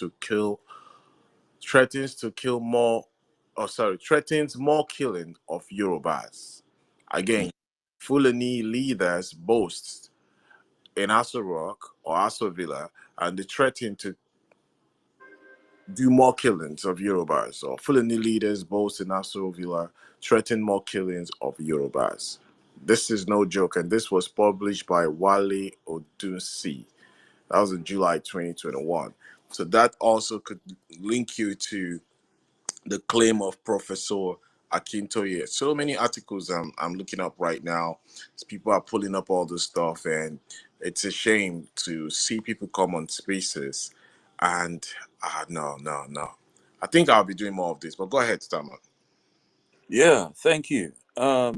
more killing of Yorubas. Again, Fulani leaders boast in Aso Rock or Aso Villa, and they threaten to do more killings of Yorubas. Or Fulani leaders boast in Aso Villa, threaten more killings of Yorubas. This is no joke, and this was published by Wale Odunsi. That was in July 2021. So that also could link you to the claim of Professor Akintoye. So many articles I'm looking up right now. People are pulling up all this stuff, and it's a shame to see people come on spaces and no. I think I'll be doing more of this, but go ahead, Stammer. Yeah, thank you. I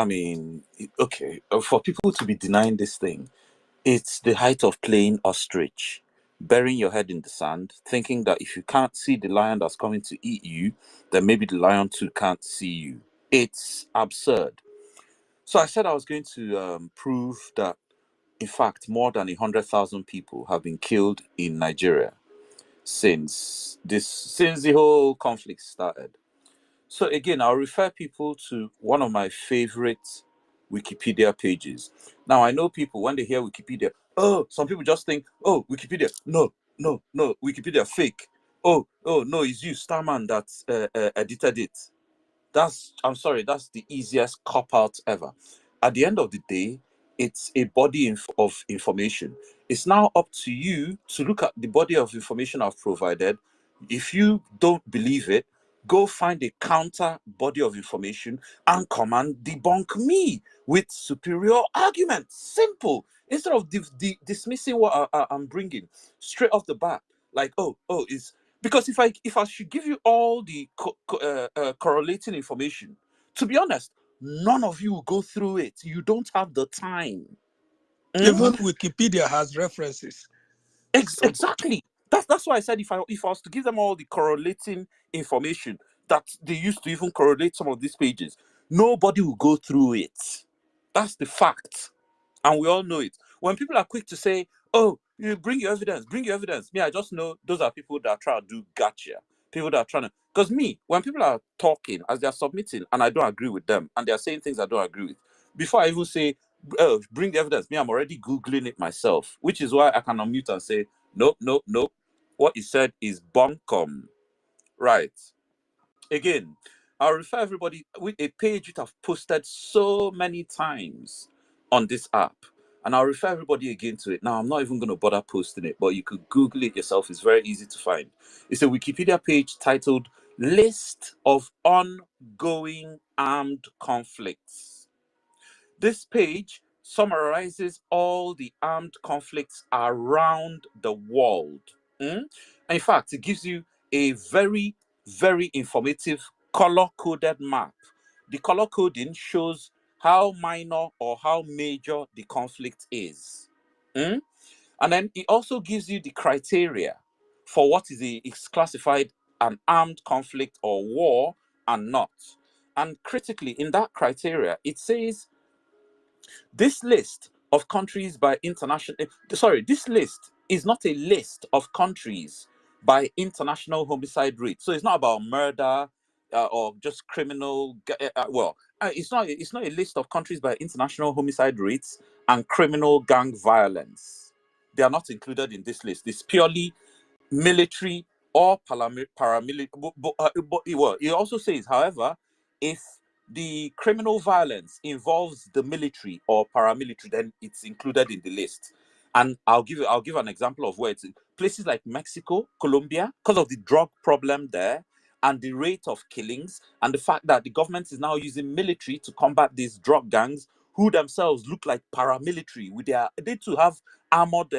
mean, okay, for people to be denying this thing, it's the height of playing ostrich, burying your head in the sand, thinking that if you can't see the lion that's coming to eat you, then maybe the lion too can't see you. It's absurd. So I said I was going to prove that, in fact, more than 100,000 people have been killed in Nigeria since the whole conflict started. So again, I'll refer people to one of my favorite Wikipedia pages. Now, I know people, when they hear Wikipedia, oh, some people just think, oh, Wikipedia, no, Wikipedia fake. Oh, no, it's you, Starman, that edited it. I'm sorry, that's the easiest cop out ever. At the end of the day, it's a body of information. It's now up to you to look at the body of information I've provided. If you don't believe it, go find a counter body of information and come and debunk me with superior arguments. Simple. Instead of dismissing what I'm bringing straight off the bat, like, it's because if I should give you all the correlating information, to be honest, none of you will go through it. You don't have the time. Even Wikipedia has references. Exactly. That's why I said if I was to give them all the correlating information that they used to even correlate some of these pages, nobody will go through it. That's the fact. And we all know it. When people are quick to say, oh, you bring your evidence, me, I just know those are people that are trying to do gotcha. People that are trying to, because me, when people are talking as they're submitting and I don't agree with them and they're saying things I don't agree with, before I even say, oh, bring the evidence, me, I'm already Googling it myself, which is why I can unmute and say, nope. What he said is Bokham. Right. Again, I'll refer everybody with a page which I've posted so many times on this app. And I'll refer everybody again to it. Now, I'm not even going to bother posting it, but you could Google it yourself. It's very easy to find. It's a Wikipedia page titled List of Ongoing Armed Conflicts. This page summarizes all the armed conflicts around the world. In fact, it gives you a very, very informative color-coded map. The color coding shows how minor or how major the conflict is. And then it also gives you the criteria for what is classified an armed conflict or war and not. And critically, in that criteria, it says this list of countries by international, this list is not a list of countries by international homicide rate. So it's not about murder or just criminal. It's not a list of countries by international homicide rates and criminal gang violence. They are not included in this list. It's purely military or paramilitary. Well, it also says, however, if the criminal violence involves the military or paramilitary, then it's included in the list. And I'll give an example of where it's in places like Mexico, Colombia, because of the drug problem there and the rate of killings and the fact that the government is now using military to combat these drug gangs who themselves look like paramilitary they too have armored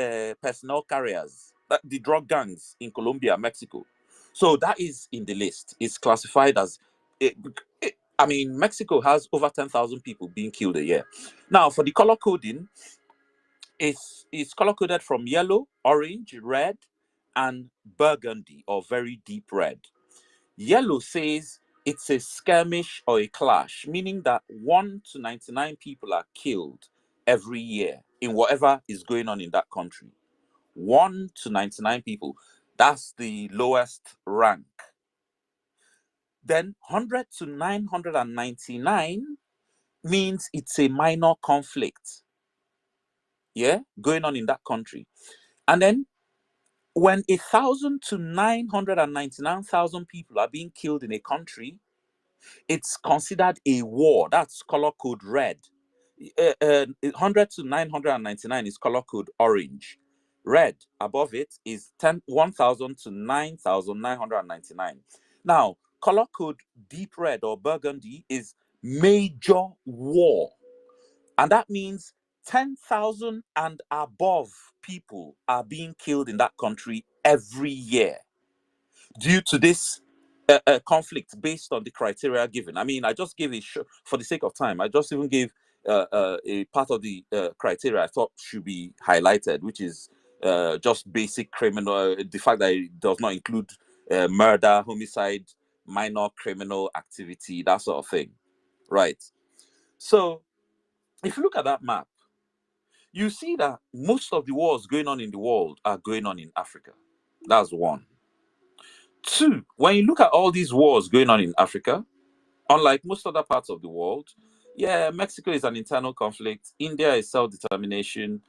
personnel carriers, the drug gangs in Colombia, Mexico. So that is in the list. It's classified as Mexico has over 10,000 people being killed a year. Now, for the color coding, it's color coded from yellow, orange, red, and burgundy or very deep red. Yellow says it's a skirmish or a clash, meaning that 1 to 99 people are killed every year in whatever is going on in that country. 1 to 99 people. That's the lowest rank. Then 100 to 999 means it's a minor conflict, yeah, going on in that country. And then when 1,000 to 999,000 people are being killed in a country, it's considered a war. That's color code red. 100 to 999 is color code orange. Red above it is 1,000 to 9,999. Now, color code deep red or burgundy is major war. And that means 10,000 and above people are being killed in that country every year due to this conflict based on the criteria given. I mean, I just gave for the sake of time, I just even gave a part of the criteria I thought should be highlighted, which is just basic criminal, the fact that it does not include murder, homicide, minor criminal activity, that sort of thing. Right. So if you look at that map, you see that most of the wars going on in the world are going on in Africa. That's one. Two, when you look at all these wars going on in Africa, unlike most other parts of the world, yeah, Mexico is an internal conflict. India is self-determination.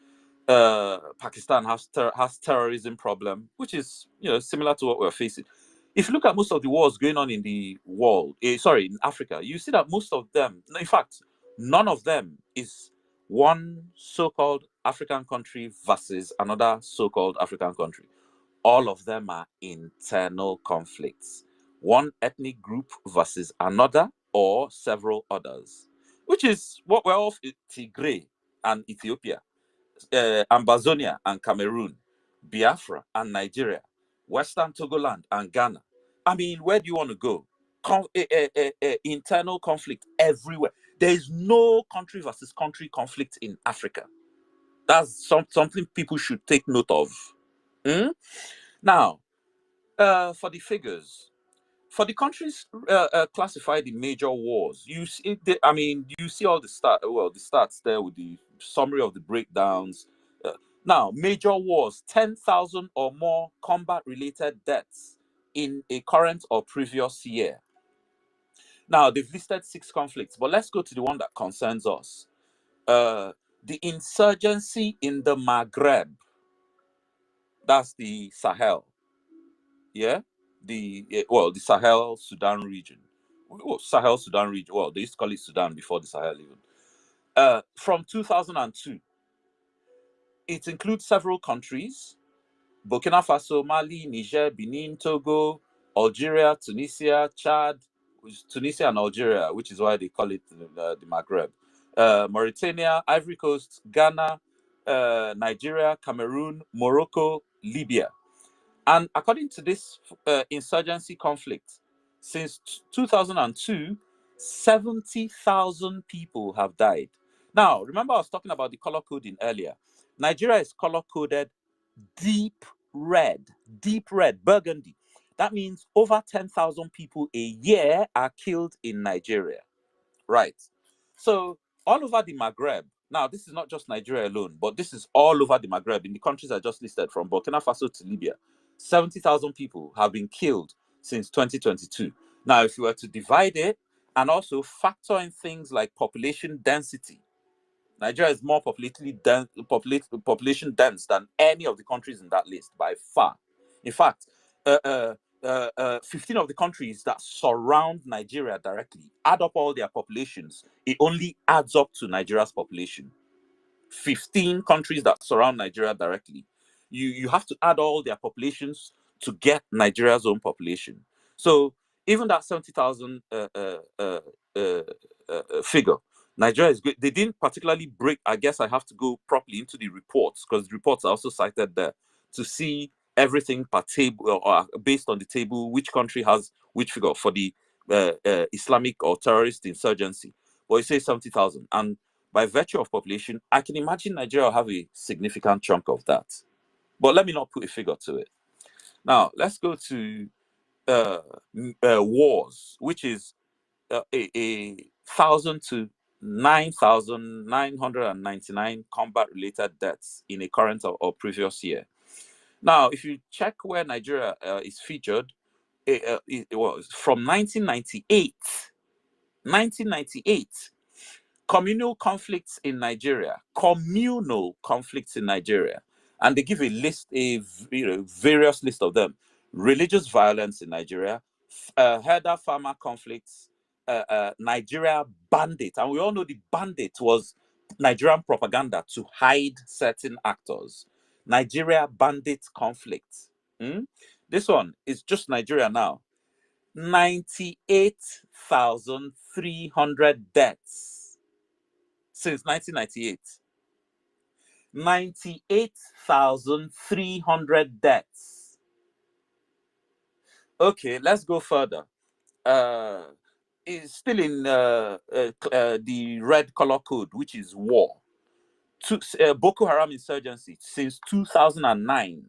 Pakistan has terrorism problem, which is similar to what we're facing. If you look at most of the wars going on in the world, in Africa, you see that most of them, in fact, none of them is one so-called African country versus another so-called African country. All of them are internal conflicts. One ethnic group versus another or several others, which is what we're of Tigray and Ethiopia, Ambazonia and Cameroon, Biafra and Nigeria, Western Togoland and Ghana. I mean, where do you want to go? Internal conflict everywhere. There is no country versus country conflict in Africa. That's something people should take note of. Now, for the figures, for the countries classified in major wars, you see, you see all the stats there with the summary of the breakdowns. Now, major wars, 10,000 or more combat-related deaths in a current or previous year. Now, they've listed 6 conflicts, but let's go to the one that concerns us. The insurgency in the Maghreb, that's the Sahel. Yeah, the Sahel Sudan region. Sahel Sudan region. Well, they used to call it Sudan before the Sahel even. From 2002, it includes several countries: Burkina Faso, Mali, Niger, Benin, Togo, Algeria, Tunisia, Chad, Tunisia and Algeria, which is why they call it the Maghreb. Mauritania, Ivory Coast, Ghana, Nigeria, Cameroon, Morocco, Libya. And according to this insurgency conflict, since 2002, 70,000 people have died. Now, remember I was talking about the color coding earlier. Nigeria is color coded deep red, burgundy. That means over 10,000 people a year are killed in Nigeria. Right. So all over the Maghreb, now this is not just Nigeria alone, but this is all over the Maghreb, in the countries I just listed, from Burkina Faso to Libya. 70,000 people have been killed since 2022. Now, if you were to divide it and also factor in things like population density, Nigeria is more population dense than any of the countries in that list by far. In fact, 15 of the countries that surround Nigeria directly, add up all their populations, it only adds up to Nigeria's population. 15 countries that surround Nigeria directly, you have to add all their populations to get Nigeria's own population. So even that 70,000 figure, Nigeria is great. They didn't particularly break. I guess I have to go properly into the reports, because the reports are also cited there, to see everything per table, or based on the table, which country has which figure for the Islamic or terrorist insurgency. But it says 70,000, and by virtue of population, I can imagine Nigeria will have a significant chunk of that. But let me not put a figure to it. Now, let's go to wars, which is a 1,000 to 9,999 combat-related deaths in a current or previous year. Now, if you check where Nigeria is featured, it was from 1998. 1998. Communal conflicts in Nigeria. Communal conflicts in Nigeria. And they give a list, various list of them. Religious violence in Nigeria, herder-farmer conflicts, Nigeria bandit. And we all know the bandit was Nigerian propaganda to hide certain actors. Nigeria bandit conflict. This one is just Nigeria now. 98,300 deaths since 1998. 98,300 deaths. Okay, let's go further. It's still in the red color code, which is war. Boko Haram insurgency since 2009.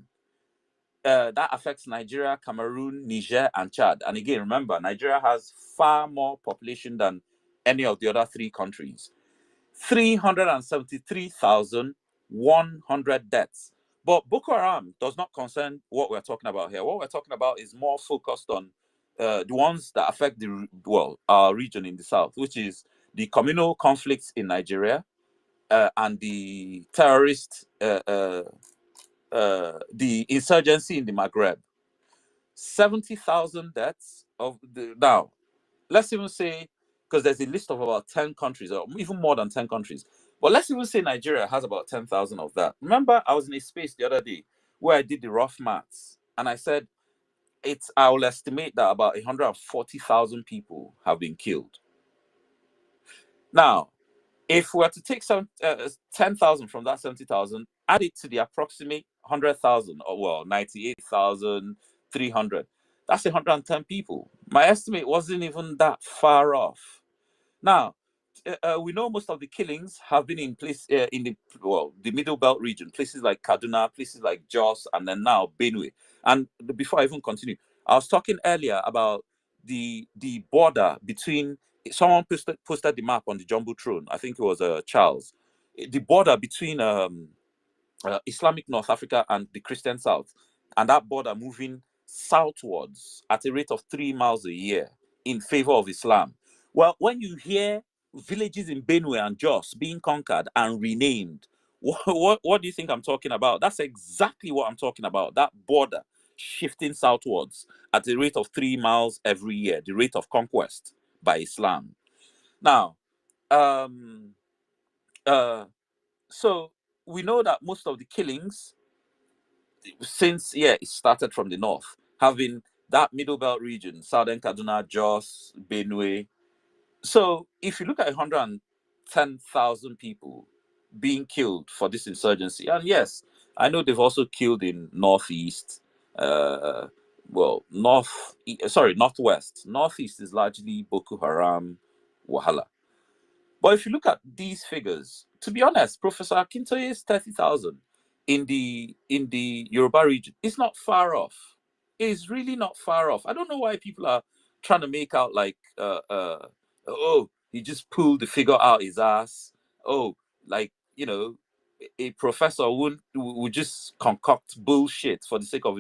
That affects Nigeria, Cameroon, Niger, and Chad. And again, remember, Nigeria has far more population than any of the other three countries. 373,100 deaths. But Boko Haram does not concern what we're talking about here. What we're talking about is more focused on the ones that affect our region in the south, which is the communal conflicts in Nigeria and the terrorist, the insurgency in the Maghreb. 70,000 deaths now. Let's even say, because there's a list of about 10 countries, or even more than 10 countries. But let's even say Nigeria has about 10,000 of that. Remember, I was in a space the other day where I did the rough maths, and I said, I will estimate that about 140,000 people have been killed. Now, if we were to take 10,000 from that 70,000, add it to the approximate 100,000, or 98,300, that's 110 people. My estimate wasn't even that far off. Now, we know most of the killings have been in place in the Middle Belt region, places like Kaduna, places like Jos, and then now Benue. And before I even continue, I was talking earlier about the border between, someone posted the map on the Jumbotron, I think it was Charles, the border between Islamic North Africa and the Christian South, and that border moving southwards at a rate of 3 miles a year in favor of Islam. Well, when you hear villages in Benue and Jos being conquered and renamed, what do you think I'm talking about? That's exactly what I'm talking about. That border shifting southwards at a rate of 3 miles every year, the rate of conquest by Islam. Now, so we know that most of the killings since it started from the north have been that Middle Belt region, Southern Kaduna, Jos, Benue. So if you look at 110,000 people being killed for this insurgency, and yes, I know they've also killed in Northeast, Northwest. Northeast is largely Boko Haram, Wahala. But if you look at these figures, to be honest, Professor Akintoye's 30,000 in the Yoruba region is not far off. It is really not far off. I don't know why people are trying to make out like, he just pulled the figure out his ass. Oh, like, a professor would just concoct bullshit for the sake of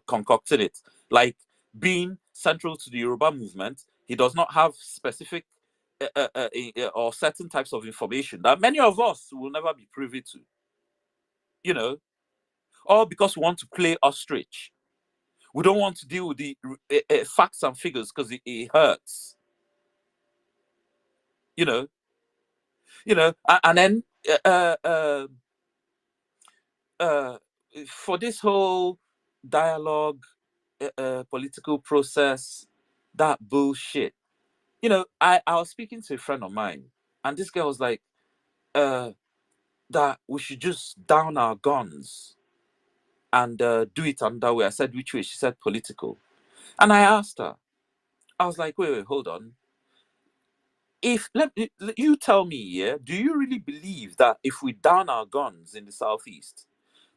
concocting it. Like, being central to the Yoruba movement, he does not have specific or certain types of information that many of us will never be privy to, all because we want to play ostrich. We don't want to deal with the facts and figures because it hurts, and then for this whole dialogue, political process, that bullshit. I was speaking to a friend of mine, and this girl was like, that we should just down our guns and do it another way. I said, which way? She said, political. And I asked her, I was like, wait, hold on. You tell me, do you really believe that if we down our guns in the southeast,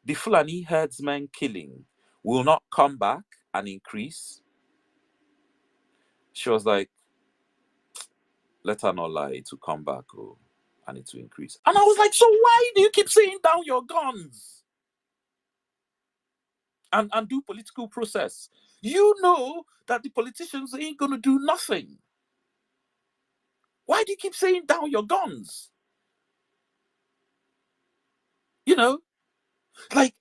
the Fulani herdsmen killing will not come back and increase? she was like, let her not lie, it will come back, oh, and it will increase. And I was like, so why do you keep saying down your guns and do political process? You know that the politicians ain't going to do nothing. Why do you keep saying down your guns? You know, like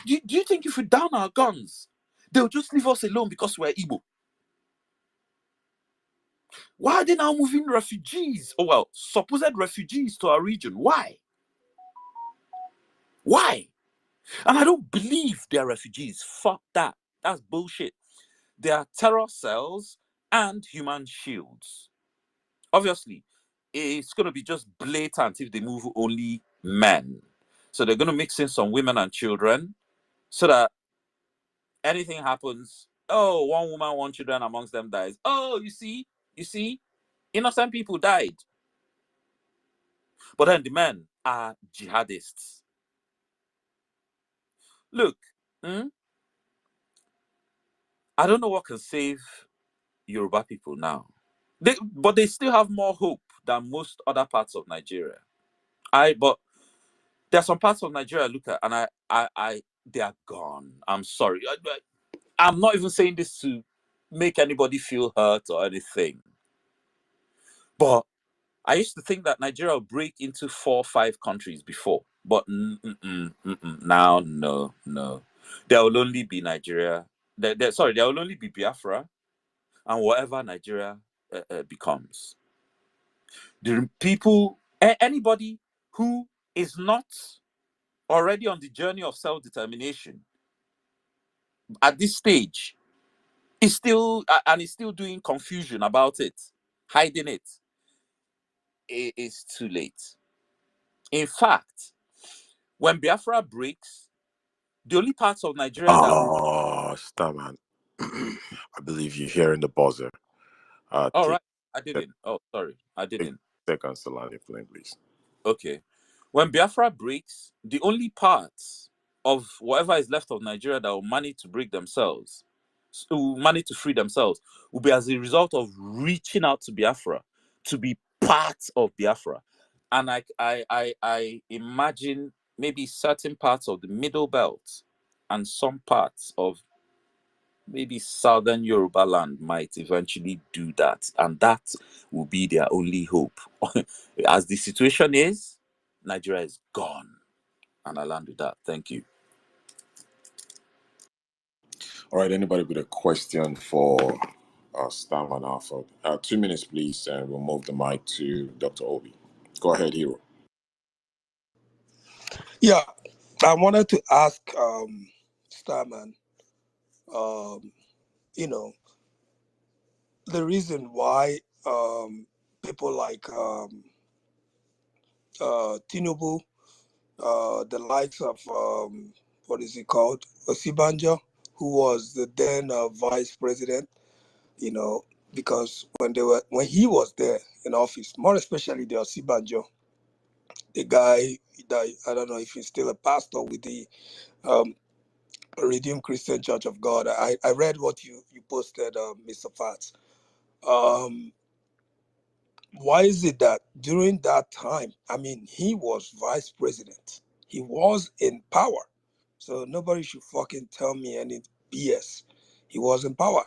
do you think if we down our guns, they'll just leave us alone because we're Igbo? Why are they now moving refugees? Oh, well, supposed refugees to our region. Why? Why? And I don't believe they're refugees. Fuck that. That's bullshit. They are terror cells and human shields. Obviously, it's going to be just blatant if they move only men. So they're going to mix in some women and children so that anything happens. Oh, one woman, one children amongst them dies. Oh, you see, innocent people died. But then the men are jihadists. Look, I don't know what can save Yoruba people now. But they still have more hope than most other parts of Nigeria. But there are some parts of Nigeria I look at and they are gone. I'm sorry. I'm not even saying this to make anybody feel hurt or anything. But I used to think that Nigeria would break into 4 or 5 countries before. But now, no. There will only be Nigeria. There will only be Biafra and whatever Nigeria becomes. The people, anybody who is not already on the journey of self-determination at this stage is still doing confusion about it, hiding it. It is too late. In fact, when Biafra breaks, the only parts of Nigeria that will... Oh, Starman. I believe you're hearing the buzzer. All Take right. I didn't. Oh, sorry. I didn't. seconds to land your plane, please. Okay. When Biafra breaks, the only parts of whatever is left of Nigeria that will manage to break themselves, will manage to free themselves, will be as a result of reaching out to Biafra to be part of Biafra. And I imagine maybe certain parts of the Middle Belt and some parts of maybe Southern Yoruba land might eventually do that. And that will be their only hope. As the situation is, Nigeria is gone. And I land with that. Thank you. All right, anybody with a question for Starman Alpha? 2 minutes, please, and we'll move the mic to Dr. Obi. Go ahead, Hero. Yeah, I wanted to ask Starman, you know, the reason why people like Tinubu, the likes of what is it called, Osibanjo, who was the then vice president, you know, because when he was there in office, more especially the Osibanjo, the guy that I don't know if he's still a pastor with the Redeemed Christian Church of God. I read what you posted, Mr. Fats. Why is it that during that time, I mean, he was vice president, he was in power, so nobody should fucking tell me any BS. He was in power,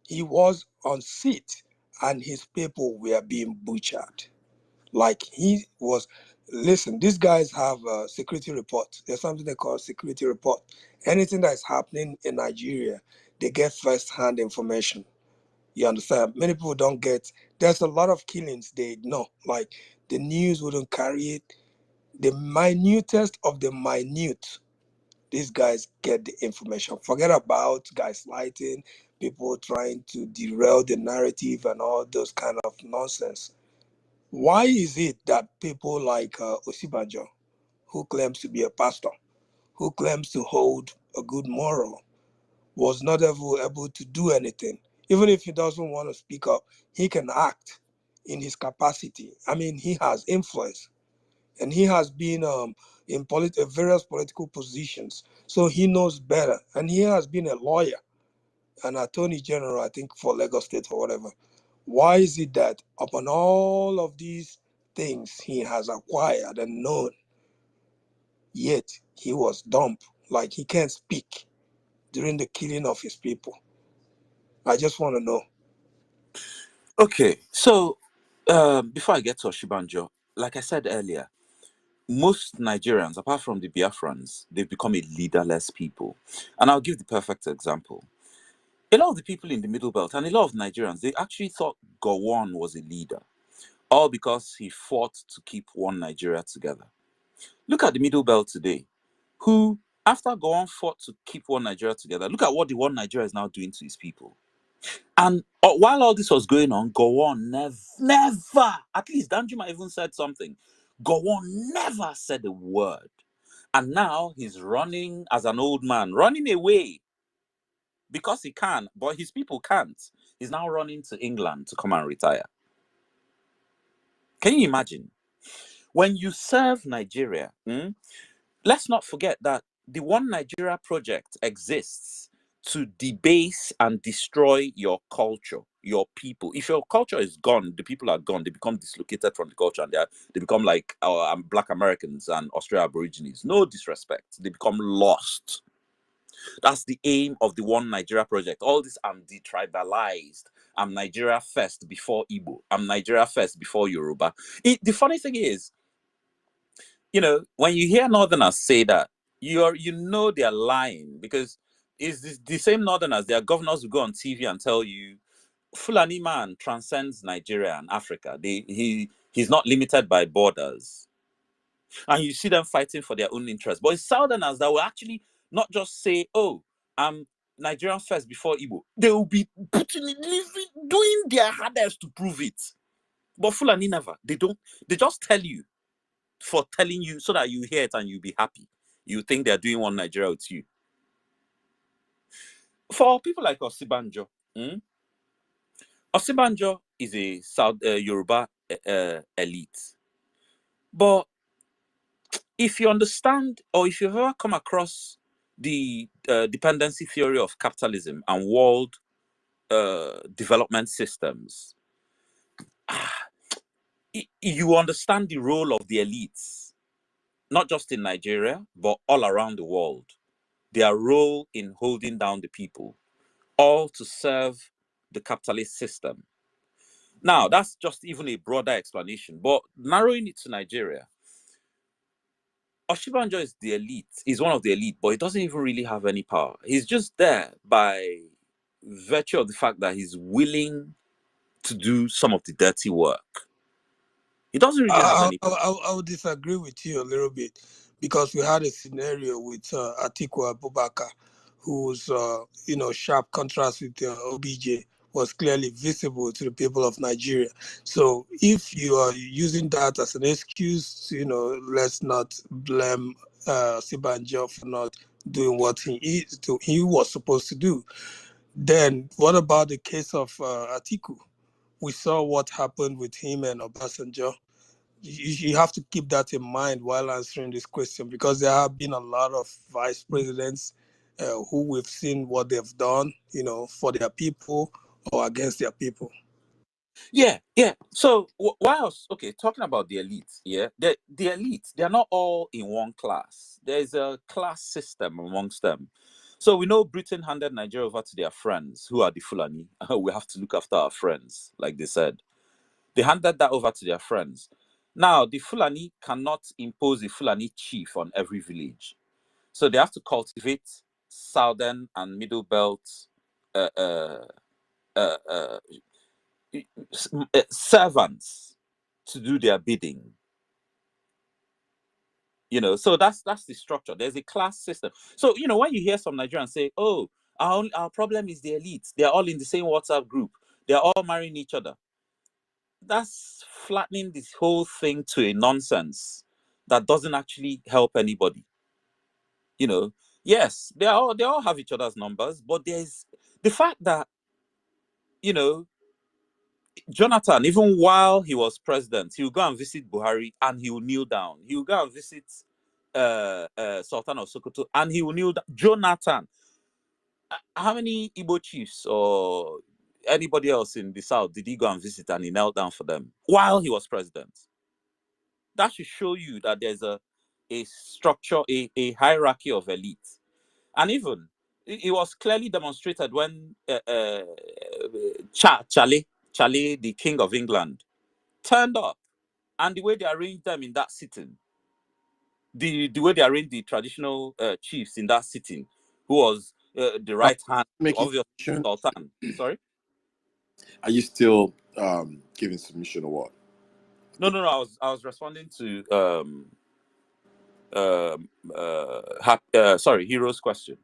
he was on seat, and his people were being butchered. Like he was. Listen, these guys have a security report. There's something they call security report. Anything that is happening in Nigeria, they get first-hand information. You understand? Many people don't get. There's a lot of killings they ignore. Like the news wouldn't carry it. The minutest of the minute, these guys get the information. Forget about guys lighting, people trying to derail the narrative and all those kind of nonsense. Why is it that people like Osibanjo, who claims to be a pastor, who claims to hold a good moral, was not ever able to do anything? Even if he doesn't want to speak up, he can act in his capacity. I mean, he has influence, and he has been in various political positions, so he knows better. And he has been a lawyer, an attorney general, I think, for Lagos State or whatever. Why is it that upon all of these things he has acquired and known, yet he was dumb, like he can't speak during the killing of his people? I just want to know. Okay, so before I get to Oshibanjo, like I said earlier, most Nigerians, apart from the Biafrans, they've become a leaderless people. And I'll give the perfect example. A lot of the people in the Middle Belt and a lot of Nigerians, they actually thought Gowon was a leader, all because he fought to keep one Nigeria together. Look at the Middle Belt today, who, after Gowon fought to keep one Nigeria together, look at what the one Nigeria is now doing to his people. And while all this was going on, Gowon never, at least Danjuma even said something. Gowon never said a word. And now he's running as an old man, running away because he can, but his people can't. He's now running to England to come and retire. Can you imagine? When you serve Nigeria, let's not forget that the One Nigeria project exists to debase and destroy your culture, your people. If your culture is gone, the people are gone. They become dislocated from the culture, and they become like Black Americans and Australian Aborigines. No disrespect. They become lost. That's the aim of the One Nigeria project. All this, I'm detribalized. I'm Nigeria first before Igbo. I'm Nigeria first before Yoruba. The funny thing is, when you hear Northerners say that, you know they're lying, because it's the same Northerners, their governors will go on TV and tell you, Fulani man transcends Nigeria and Africa. He's not limited by borders. And you see them fighting for their own interests. But it's Southerners that will actually not just say, oh, I'm Nigerian first before Igbo. They will be doing their hardest to prove it. But Fulani never. They just tell you for telling you so that you hear it and you'll be happy. You think they're doing one Nigeria with you. For people like Osibanjo, Osibanjo is a South Yoruba elite. But if you understand, or if you've ever come across the dependency theory of capitalism and world development systems, you understand the role of the elites, not just in Nigeria, but all around the world. Their role in holding down the people, all to serve the capitalist system. Now, that's just even a broader explanation, but narrowing it to Nigeria, Oshibanjo is the elite. He's one of the elite, but he doesn't even really have any power. He's just there by virtue of the fact that he's willing to do some of the dirty work. He doesn't really have any power. I would disagree with you a little bit, because we had a scenario with Atiku Abubakar, whose sharp contrast with OBJ was clearly visible to the people of Nigeria. So if you are using that as an excuse, let's not blame Sibanjo for not doing what he was supposed to do. Then what about the case of Atiku? We saw what happened with him and Obasanjo. You have to keep that in mind while answering this question, because there have been a lot of vice presidents who we've seen what they've done, for their people or against their people. Yeah. So talking about the elite, the elite, they're not all in one class. There's a class system amongst them. So we know Britain handed Nigeria over to their friends, who are the Fulani. We have to look after our friends, like they said. They handed that over to their friends. Now, the Fulani cannot impose a Fulani chief on every village. So they have to cultivate southern and middle belt servants to do their bidding. So that's the structure. There's a class system. So, when you hear some Nigerians say, oh, our problem is the elite, they're all in the same WhatsApp group, they're all marrying each other, that's flattening this whole thing to a nonsense that doesn't actually help anybody. Yes, they all have each other's numbers, but there's the fact that Jonathan, even while he was president, he would go and visit Buhari and he would kneel down. He would go and visit Sultan of Sokoto and he would kneel down. Jonathan. how many Igbo chiefs or anybody else in the South did he go and visit and he knelt down for them while he was president? That should show you that there's a structure, a hierarchy of elite. And even it was clearly demonstrated when Charlie, the King of England, turned up, and the way they arranged them in that sitting, the way they arranged the traditional chiefs in that sitting, who was the right hand, obviously Sultan. Sorry. Are you still giving submission or what? No. I was responding to Hero's question.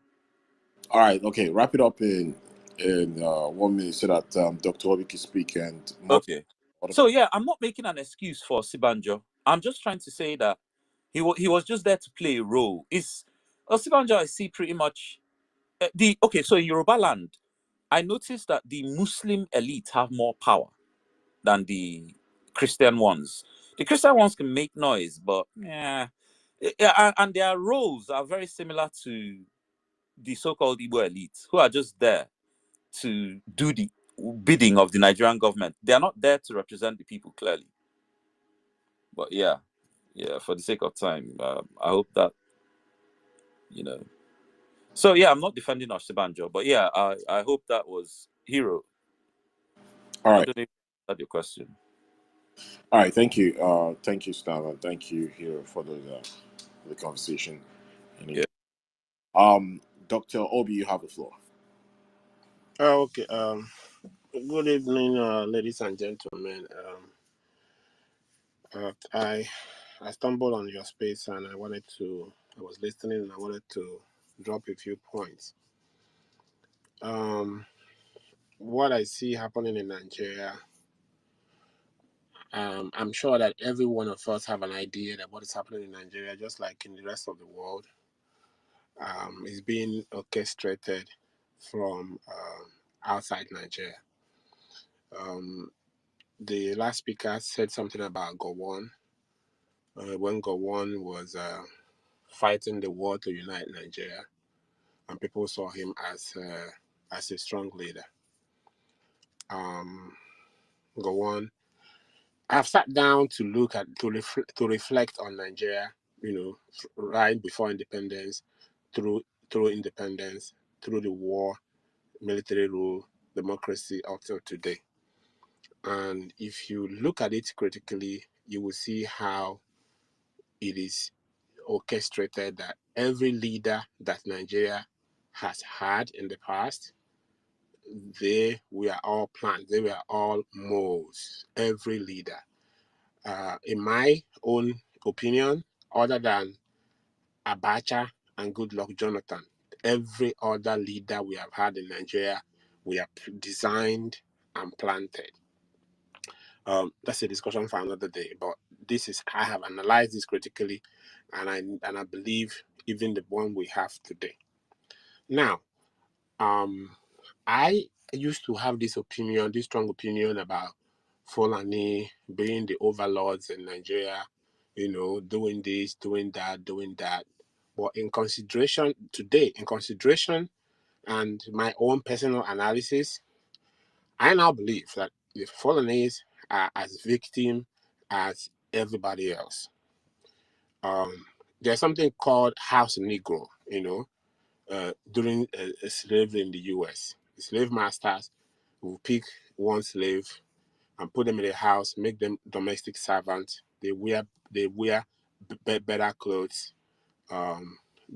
All right. Okay. Wrap it up in 1 minute so that Dr. Obi can speak and more. Okay. So yeah, I'm not making an excuse for Sibanjo. I'm just trying to say that he was just there to play a role. Sibanjo, I see pretty much so in Yoruba land, I noticed that the Muslim elite have more power than the Christian ones. The Christian ones can make noise, but and their roles are very similar to the so-called Igbo elite, who are just there to do the bidding of the Nigerian government. They are not there to represent the people clearly. But yeah, for the sake of time, I hope that, So yeah, I'm not defending Oshibanjo, but yeah, I hope that was Hero. All right. I don't know if that's your question. All right. Thank you. Thank you, Stan. Thank you, Hero, for the conversation. Yeah. Dr. Obi, you have the floor. Okay. Good evening, ladies and gentlemen. I stumbled on your space and I was listening and I wanted to drop a few points. What I see happening in Nigeria, I'm sure that every one of us have an idea that what is happening in Nigeria, just like in the rest of the world, is being orchestrated from outside Nigeria. The last speaker said something about Gowon. When Gowon was fighting the war to unite Nigeria, and people saw him as a strong leader. Gowon, I've sat down to look at to reflect on Nigeria, right before independence, through independence, through the war, military rule, democracy up till today. And if you look at it critically, you will see how it is orchestrated that every leader that Nigeria has had in the past, they were all planned. They were all moles. Every leader. In my own opinion, other than Abacha and Goodluck Jonathan, every other leader we have had in Nigeria, we are designed and planted. That's a discussion for another day. But I have analyzed this critically, and I believe even the one we have today. Now, I used to have this strong opinion about Fulani being the overlords in Nigeria, doing this, doing that. But in consideration, and my own personal analysis, I now believe that the Fulanese are as victim as everybody else. There's something called house Negro, during slavery in the U.S. The slave masters will pick one slave and put them in a house, make them domestic servants. They wear better clothes.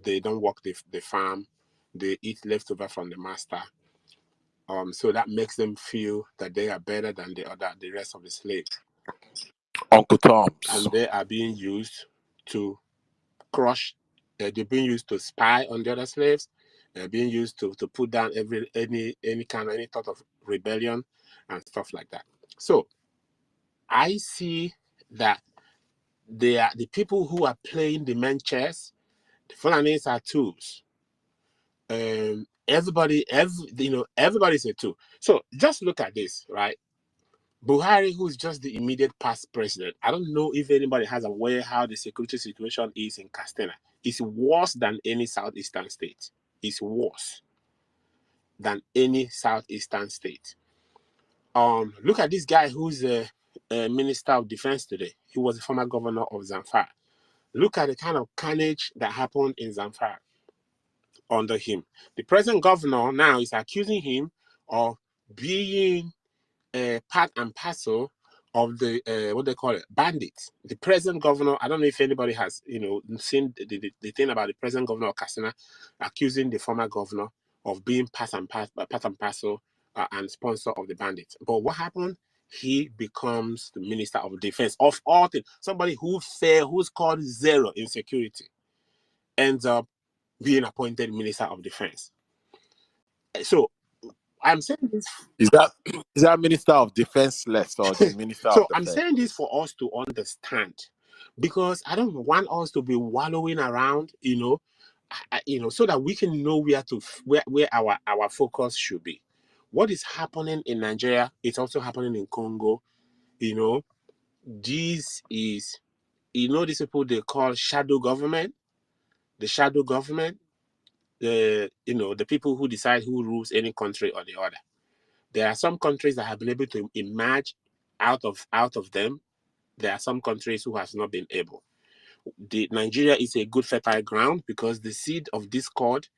They don't work the farm. They eat leftover from the master. So that makes them feel that they are better than the rest of the slaves. Uncle Tom's. And they are being used to crush. They're being used to spy on the other slaves. They're being used to put down any thought of rebellion and stuff like that. So I see that they are the people who are playing the main chess. The Fulanese are tools. Everybody's a tool. So just look at this, right? Buhari, who's just the immediate past president, I don't know if anybody has aware how the security situation is in Castena. It's worse than any southeastern state. It's worse. than any southeastern state. Look at this guy who's a Minister of Defense today. He was a former governor of Zamfara. Look at the kind of carnage that happened in Zamfara under him. The present governor now is accusing him of being part and parcel of the what they call it, bandits. The present governor, I don't know if anybody has seen the thing about the present governor of Katsina accusing the former governor of being part and parcel and sponsor of the bandits. But what happened? He becomes the Minister of Defense of all things. Somebody who's called zero in security ends up being appointed Minister of Defense. So I'm saying this. Is that Minister of Defenseless or the Minister So of I'm Defense? saying this for us to understand, because I don't want us to be wallowing around, so that we can know where our focus should be. What is happening in Nigeria? It's also happening in Congo. This is, these people they call shadow government. The shadow government, the people who decide who rules any country or the other. There are some countries that have been able to emerge out of them. There are some countries who has not been able. Nigeria is a good fertile ground because the seed of discord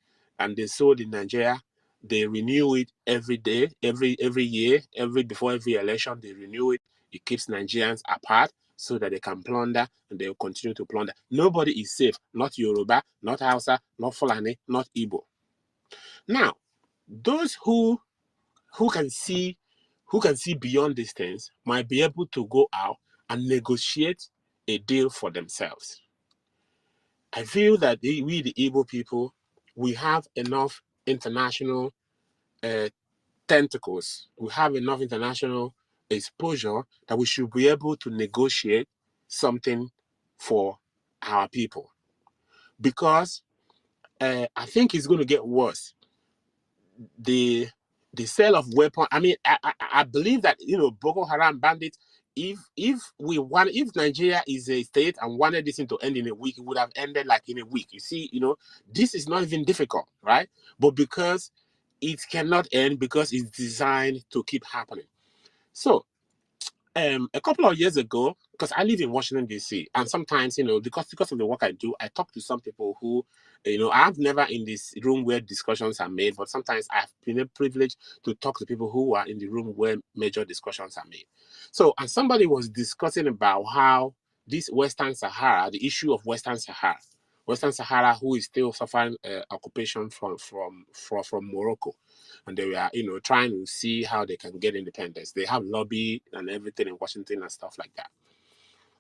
and they sowed in Nigeria, they renew it every day, every year, before every election, they renew it. It keeps Nigerians apart so that they can plunder, and they will continue to plunder. Nobody is safe, not Yoruba, not Hausa, not Fulani, not Igbo. Now, those who can see beyond these things might be able to go out and negotiate a deal for themselves. I feel that we, the Igbo people, we have enough international tentacles. We have enough international exposure that we should be able to negotiate something for our people. Because I think it's going to get worse. The sale of weapons. I mean, I believe that Boko Haram bandits. If Nigeria is a state and wanted this thing to end in a week, it would have ended like in a week. You see, this is not even difficult, right? But because it cannot end, because it's designed to keep happening. So, a couple of years ago, because I live in Washington D.C. and sometimes because of the work I do, I talk to some people who I've never in this room where discussions are made, but sometimes I've been privileged to talk to people who are in the room where major discussions are made. So, and somebody was discussing about how this Western Sahara, the issue of Western Sahara, who is still suffering occupation from Morocco, and they were trying to see how they can get independence. They have lobby and everything in Washington and stuff like that.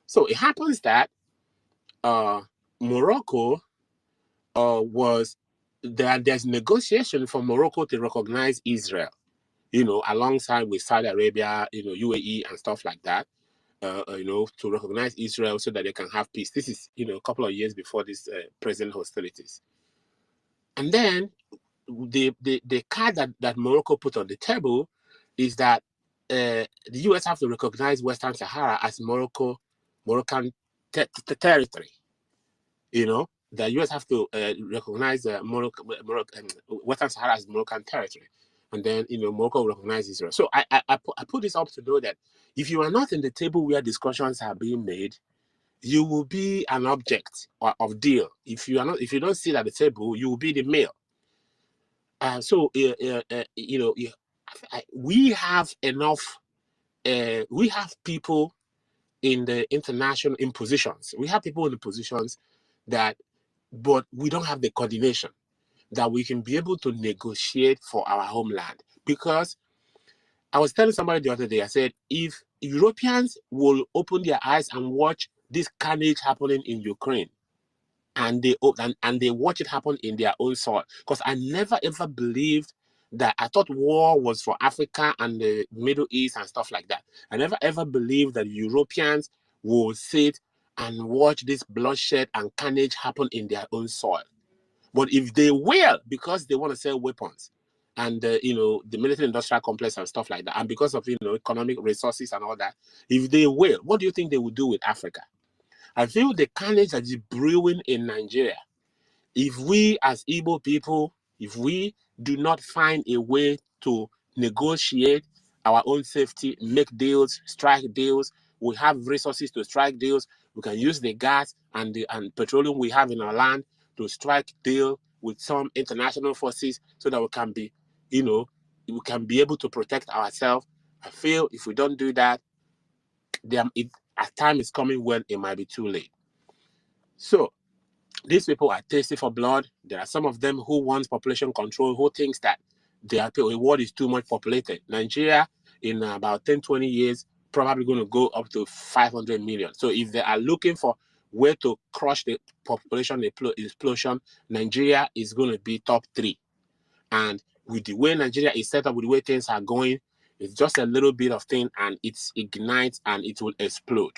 So it happens that Morocco there's negotiation for Morocco to recognize Israel, alongside with Saudi Arabia, UAE and stuff like that, to recognize Israel so that they can have peace. This is, a couple of years before this present hostilities. And then the card that Morocco put on the table is that the US have to recognize Western Sahara as Moroccan territory. The US have to recognize Western Sahara as Moroccan territory, and then Morocco will recognize Israel. So I put this up to know that if you are not in the table where discussions are being made, you will be an object of deal. If you don't sit at the table, you will be the meal. We have enough. We have people in the international in positions. We have people in the positions but we don't have the coordination that we can be able to negotiate for our homeland. Because I was telling somebody the other day, I said, if Europeans will open their eyes and watch this carnage happening in Ukraine, and they watch it happen in their own soil, because I never ever believed that. I thought war was for Africa and the Middle East and stuff like that. I never ever believed that Europeans will sit and watch this bloodshed and carnage happen in their own soil. But if they will, because they want to sell weapons and the military industrial complex and stuff like that, and because of economic resources and all that, if they will, what do you think they will do with Africa? I feel the carnage that is brewing in Nigeria, if we as Igbo people, If we do not find a way to negotiate our own safety, make deals, strike deals, we have resources to strike deals. We can use the gas and petroleum we have in our land to strike deal with some international forces so that we can be, we can be able to protect ourselves. I feel if we don't do that, a time is coming when it might be too late. So these people are thirsty for blood. There are some of them who want population control, who thinks that the world is too much populated. Nigeria, in about 10, 20 years, probably going to go up to 500 million. So if they are looking for where to crush the population explosion, Nigeria is going to be top 3. And with the way Nigeria is set up, with the way things are going, it's just a little bit of thing and it ignites and it will explode.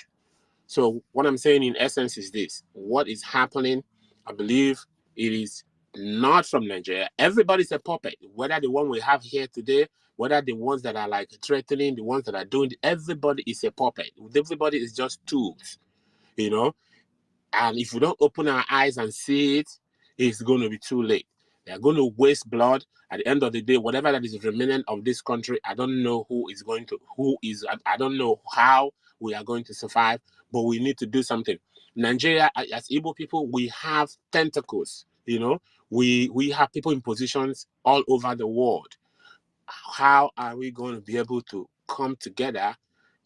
So what I'm saying in essence is this. What is happening, I believe it is not from Nigeria. Everybody's a puppet, whether the one we have here today, whether the ones that are like threatening, the ones that are doing, everybody is a puppet. Everybody is just tools, And if we don't open our eyes and see it, it's going to be too late. They're going to waste blood. At the end of the day, whatever that is remaining of this country, I don't know I don't know how we are going to survive, but we need to do something. Nigeria, as Igbo people, we have tentacles, we have people in positions all over the world. How are we going to be able to come together?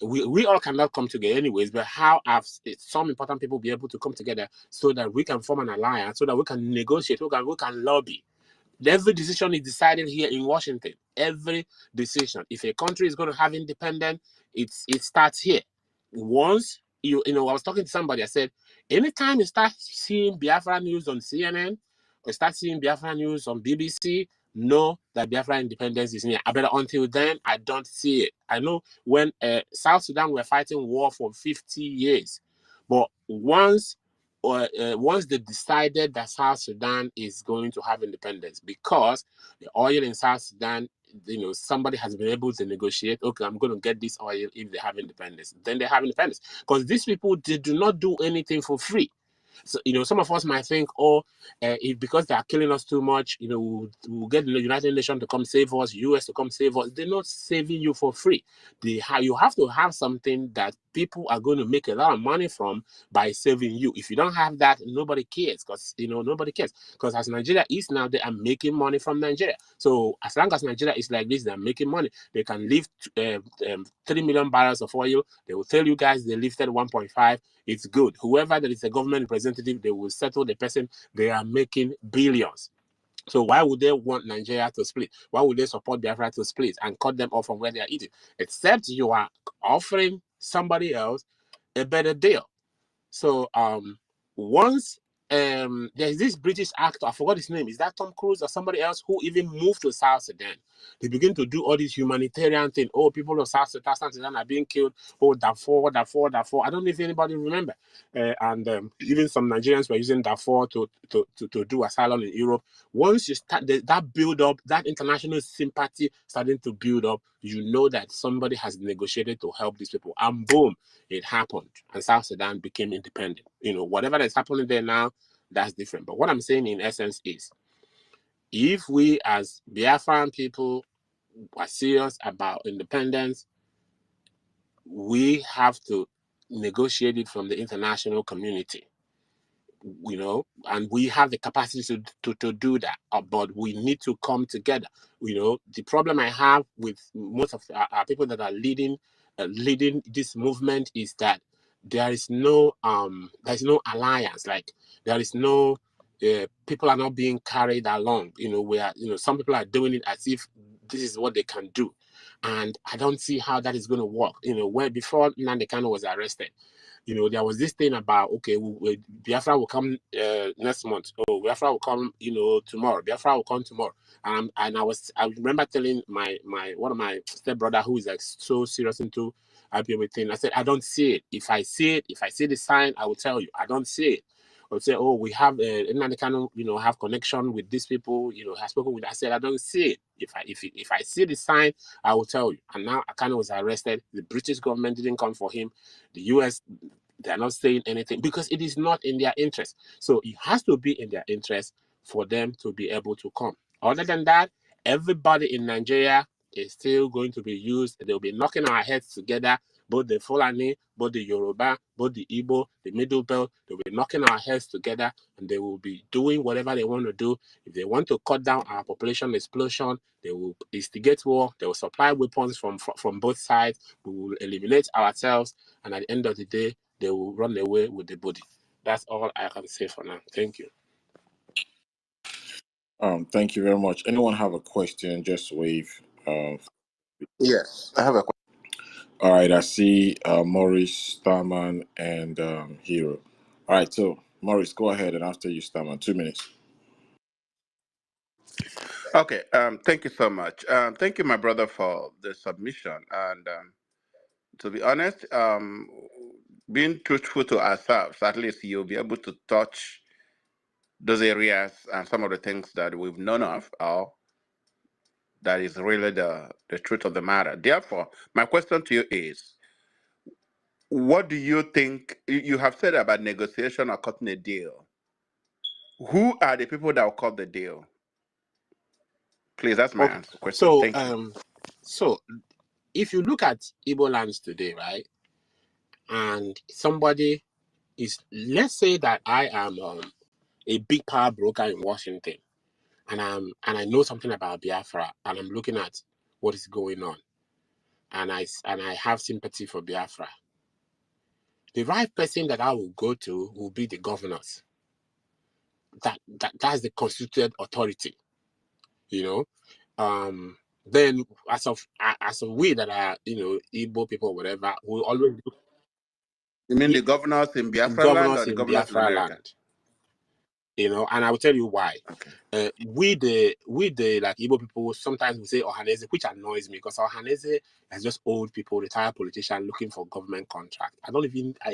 We all cannot come together anyways, but how have some important people be able to come together so that we can form an alliance, so that we can negotiate, we can lobby? Every decision is decided here in Washington. Every decision. If a country is going to have independence, it starts here. Once I was talking to somebody, I said, anytime you start seeing Biafra news on CNN or start seeing Biafra news on BBC, know that Biafra independence is near. But until then, I don't see it. I know when South Sudan were fighting war for 50 years, but once they decided that South Sudan is going to have independence, because the oil in South Sudan, somebody has been able to negotiate, okay, I'm going to get this oil if they have independence. Then they have independence. Because these people, they do not do anything for free. So, some of us might think, if because they are killing us too much, we'll get the United Nations to come save us, US to come save us. They're not saving you for free. You have to have something that people are going to make a lot of money from by saving you. If you don't have that, nobody cares, because nobody cares. Because as Nigeria is now, they are making money from Nigeria. So as long as Nigeria is like this, they're making money. They can lift 3 million barrels of oil. They will tell you guys they lifted 1.5. It's good. Whoever that is a government representative, they will settle the person. They are making billions. So why would they want Nigeria to split? Why would they support Biafra to split and cut them off from where they are eating? Except you are offering somebody else a better deal. So once there's this British actor, I forgot his name, is that Tom Cruise or somebody else, who even moved to South Sudan? They begin to do all this humanitarian thing. Oh, people of South Sudan are being killed. Oh, Darfur. I don't know if anybody remember. And even some Nigerians were using Darfur to do asylum in Europe. Once you start that build up, that international sympathy starting to build up, you know that somebody has negotiated to help these people. And boom, it happened. And South Sudan became independent. Whatever that's happening there now, that's different. But what I'm saying in essence is, if we as Biafran people are serious about independence, we have to negotiate it from the international community, and we have the capacity to do that, but we need to come together. The problem I have with most of our people that are leading this movement is that there is no alliance. Like, there is no people are not being carried along. Where some people are doing it as if this is what they can do, and I don't see how that is going to work. Where before Nnamdi Kanu was arrested, there was this thing about, okay, Biafra will come next month. Oh, Biafra will come, tomorrow. Biafra will come tomorrow. And I remember telling one of my stepbrother, who is like so serious into IPOB thing, I said, I don't see it. If I see the sign, I will tell you. I don't see it. Or say, oh, we have Nnamdi Kanu, have connection with these people, has spoken with. I said, I don't see it. If I see the sign, I will tell you. And now Kanu was arrested. The British government didn't come for him. The US, they're not saying anything because it is not in their interest. So it has to be in their interest for them to be able to come. Other than that, everybody in Nigeria is still going to be used. They'll be knocking our heads together, both the Fulani, both the Yoruba, both the Igbo, the Middle Belt. They'll be knocking our heads together, and they will be doing whatever they want to do. If they want to cut down our population explosion, they will instigate war. They will supply weapons from both sides. We will eliminate ourselves, and at the end of the day, they will run away with the body. That's all I can say for now. Thank you. Thank you very much. Anyone have a question? Just wave. Yes, I have a question. All right, I see Maurice, Starman, and Hero. All right, so Maurice, go ahead, and after you, Starman, 2 minutes. Okay, thank you so much. Thank you, my brother, for the submission. And to be honest, being truthful to ourselves, at least you'll be able to touch those areas and some of the things that we've known of, or that is really the truth of the matter. Therefore, my question to you is, what do you think you have said about negotiation or cutting a deal? Who are the people that will cut the deal? Please, that's my Okay. question. Thank you. So if you look at Igbo lands today, right, and somebody is, let's say that I am a big power broker in Washington, and I know something about Biafra, and I'm looking at what is going on, and I have sympathy for Biafra. The right person that I will go to will be the governors. That's the constituted authority, you know. Then as of we that are, Igbo people, whatever, we always look. You mean the governors in Biafra land or Governors the in governors in Biafra America? land, and I will tell you why. Okay. We the like Igbo people, sometimes we say Ohanese, which annoys me, because Ohanese is just old people, retired politicians looking for government contract. I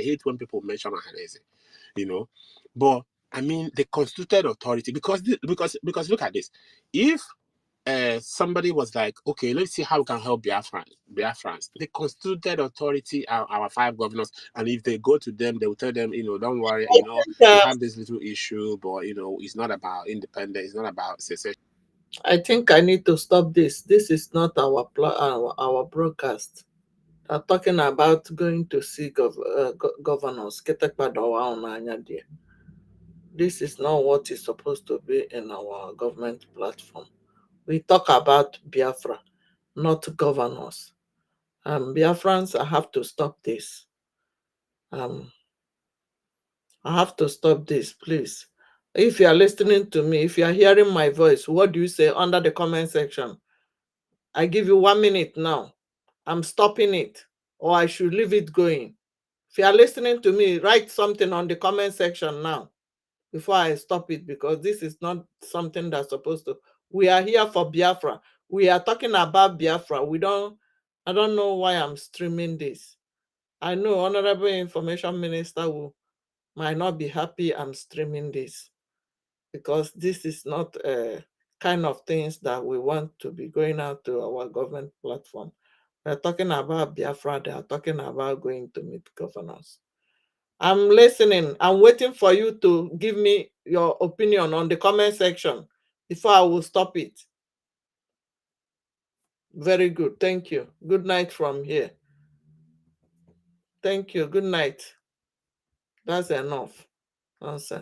hate when people mention Ohanese, but I mean the constituted authority, because look at this. If somebody was like, okay, let's see how we can help Biafrans. The constituted authority are our 5 governors, and if they go to them, they will tell them, don't worry, we have this little issue, but it's not about independence, it's not about secession. I think I need to stop this. This is not our broadcast. They're talking about going to see governors. This is not what is supposed to be in our government platform. We talk about Biafra, not governors. Biafrans, I have to stop this. I have to stop this, please. If you are listening to me, if you are hearing my voice, what do you say under the comment section? I give you 1 minute now. I'm stopping it, or I should leave it going. If you are listening to me, write something on the comment section now before I stop it, because this is not something that's supposed to. We are here for Biafra. We are talking about Biafra. I don't know why I'm streaming this. I know Honorable Information Minister might not be happy I'm streaming this, because this is not kind of things that we want to be going out to our government platform. They're talking about Biafra. They are talking about going to meet governors. I'm listening. I'm waiting for you to give me your opinion on the comment section before I will stop it. Very good. Thank you. Good night from here. Thank you. Good night. That's enough. Nonsense.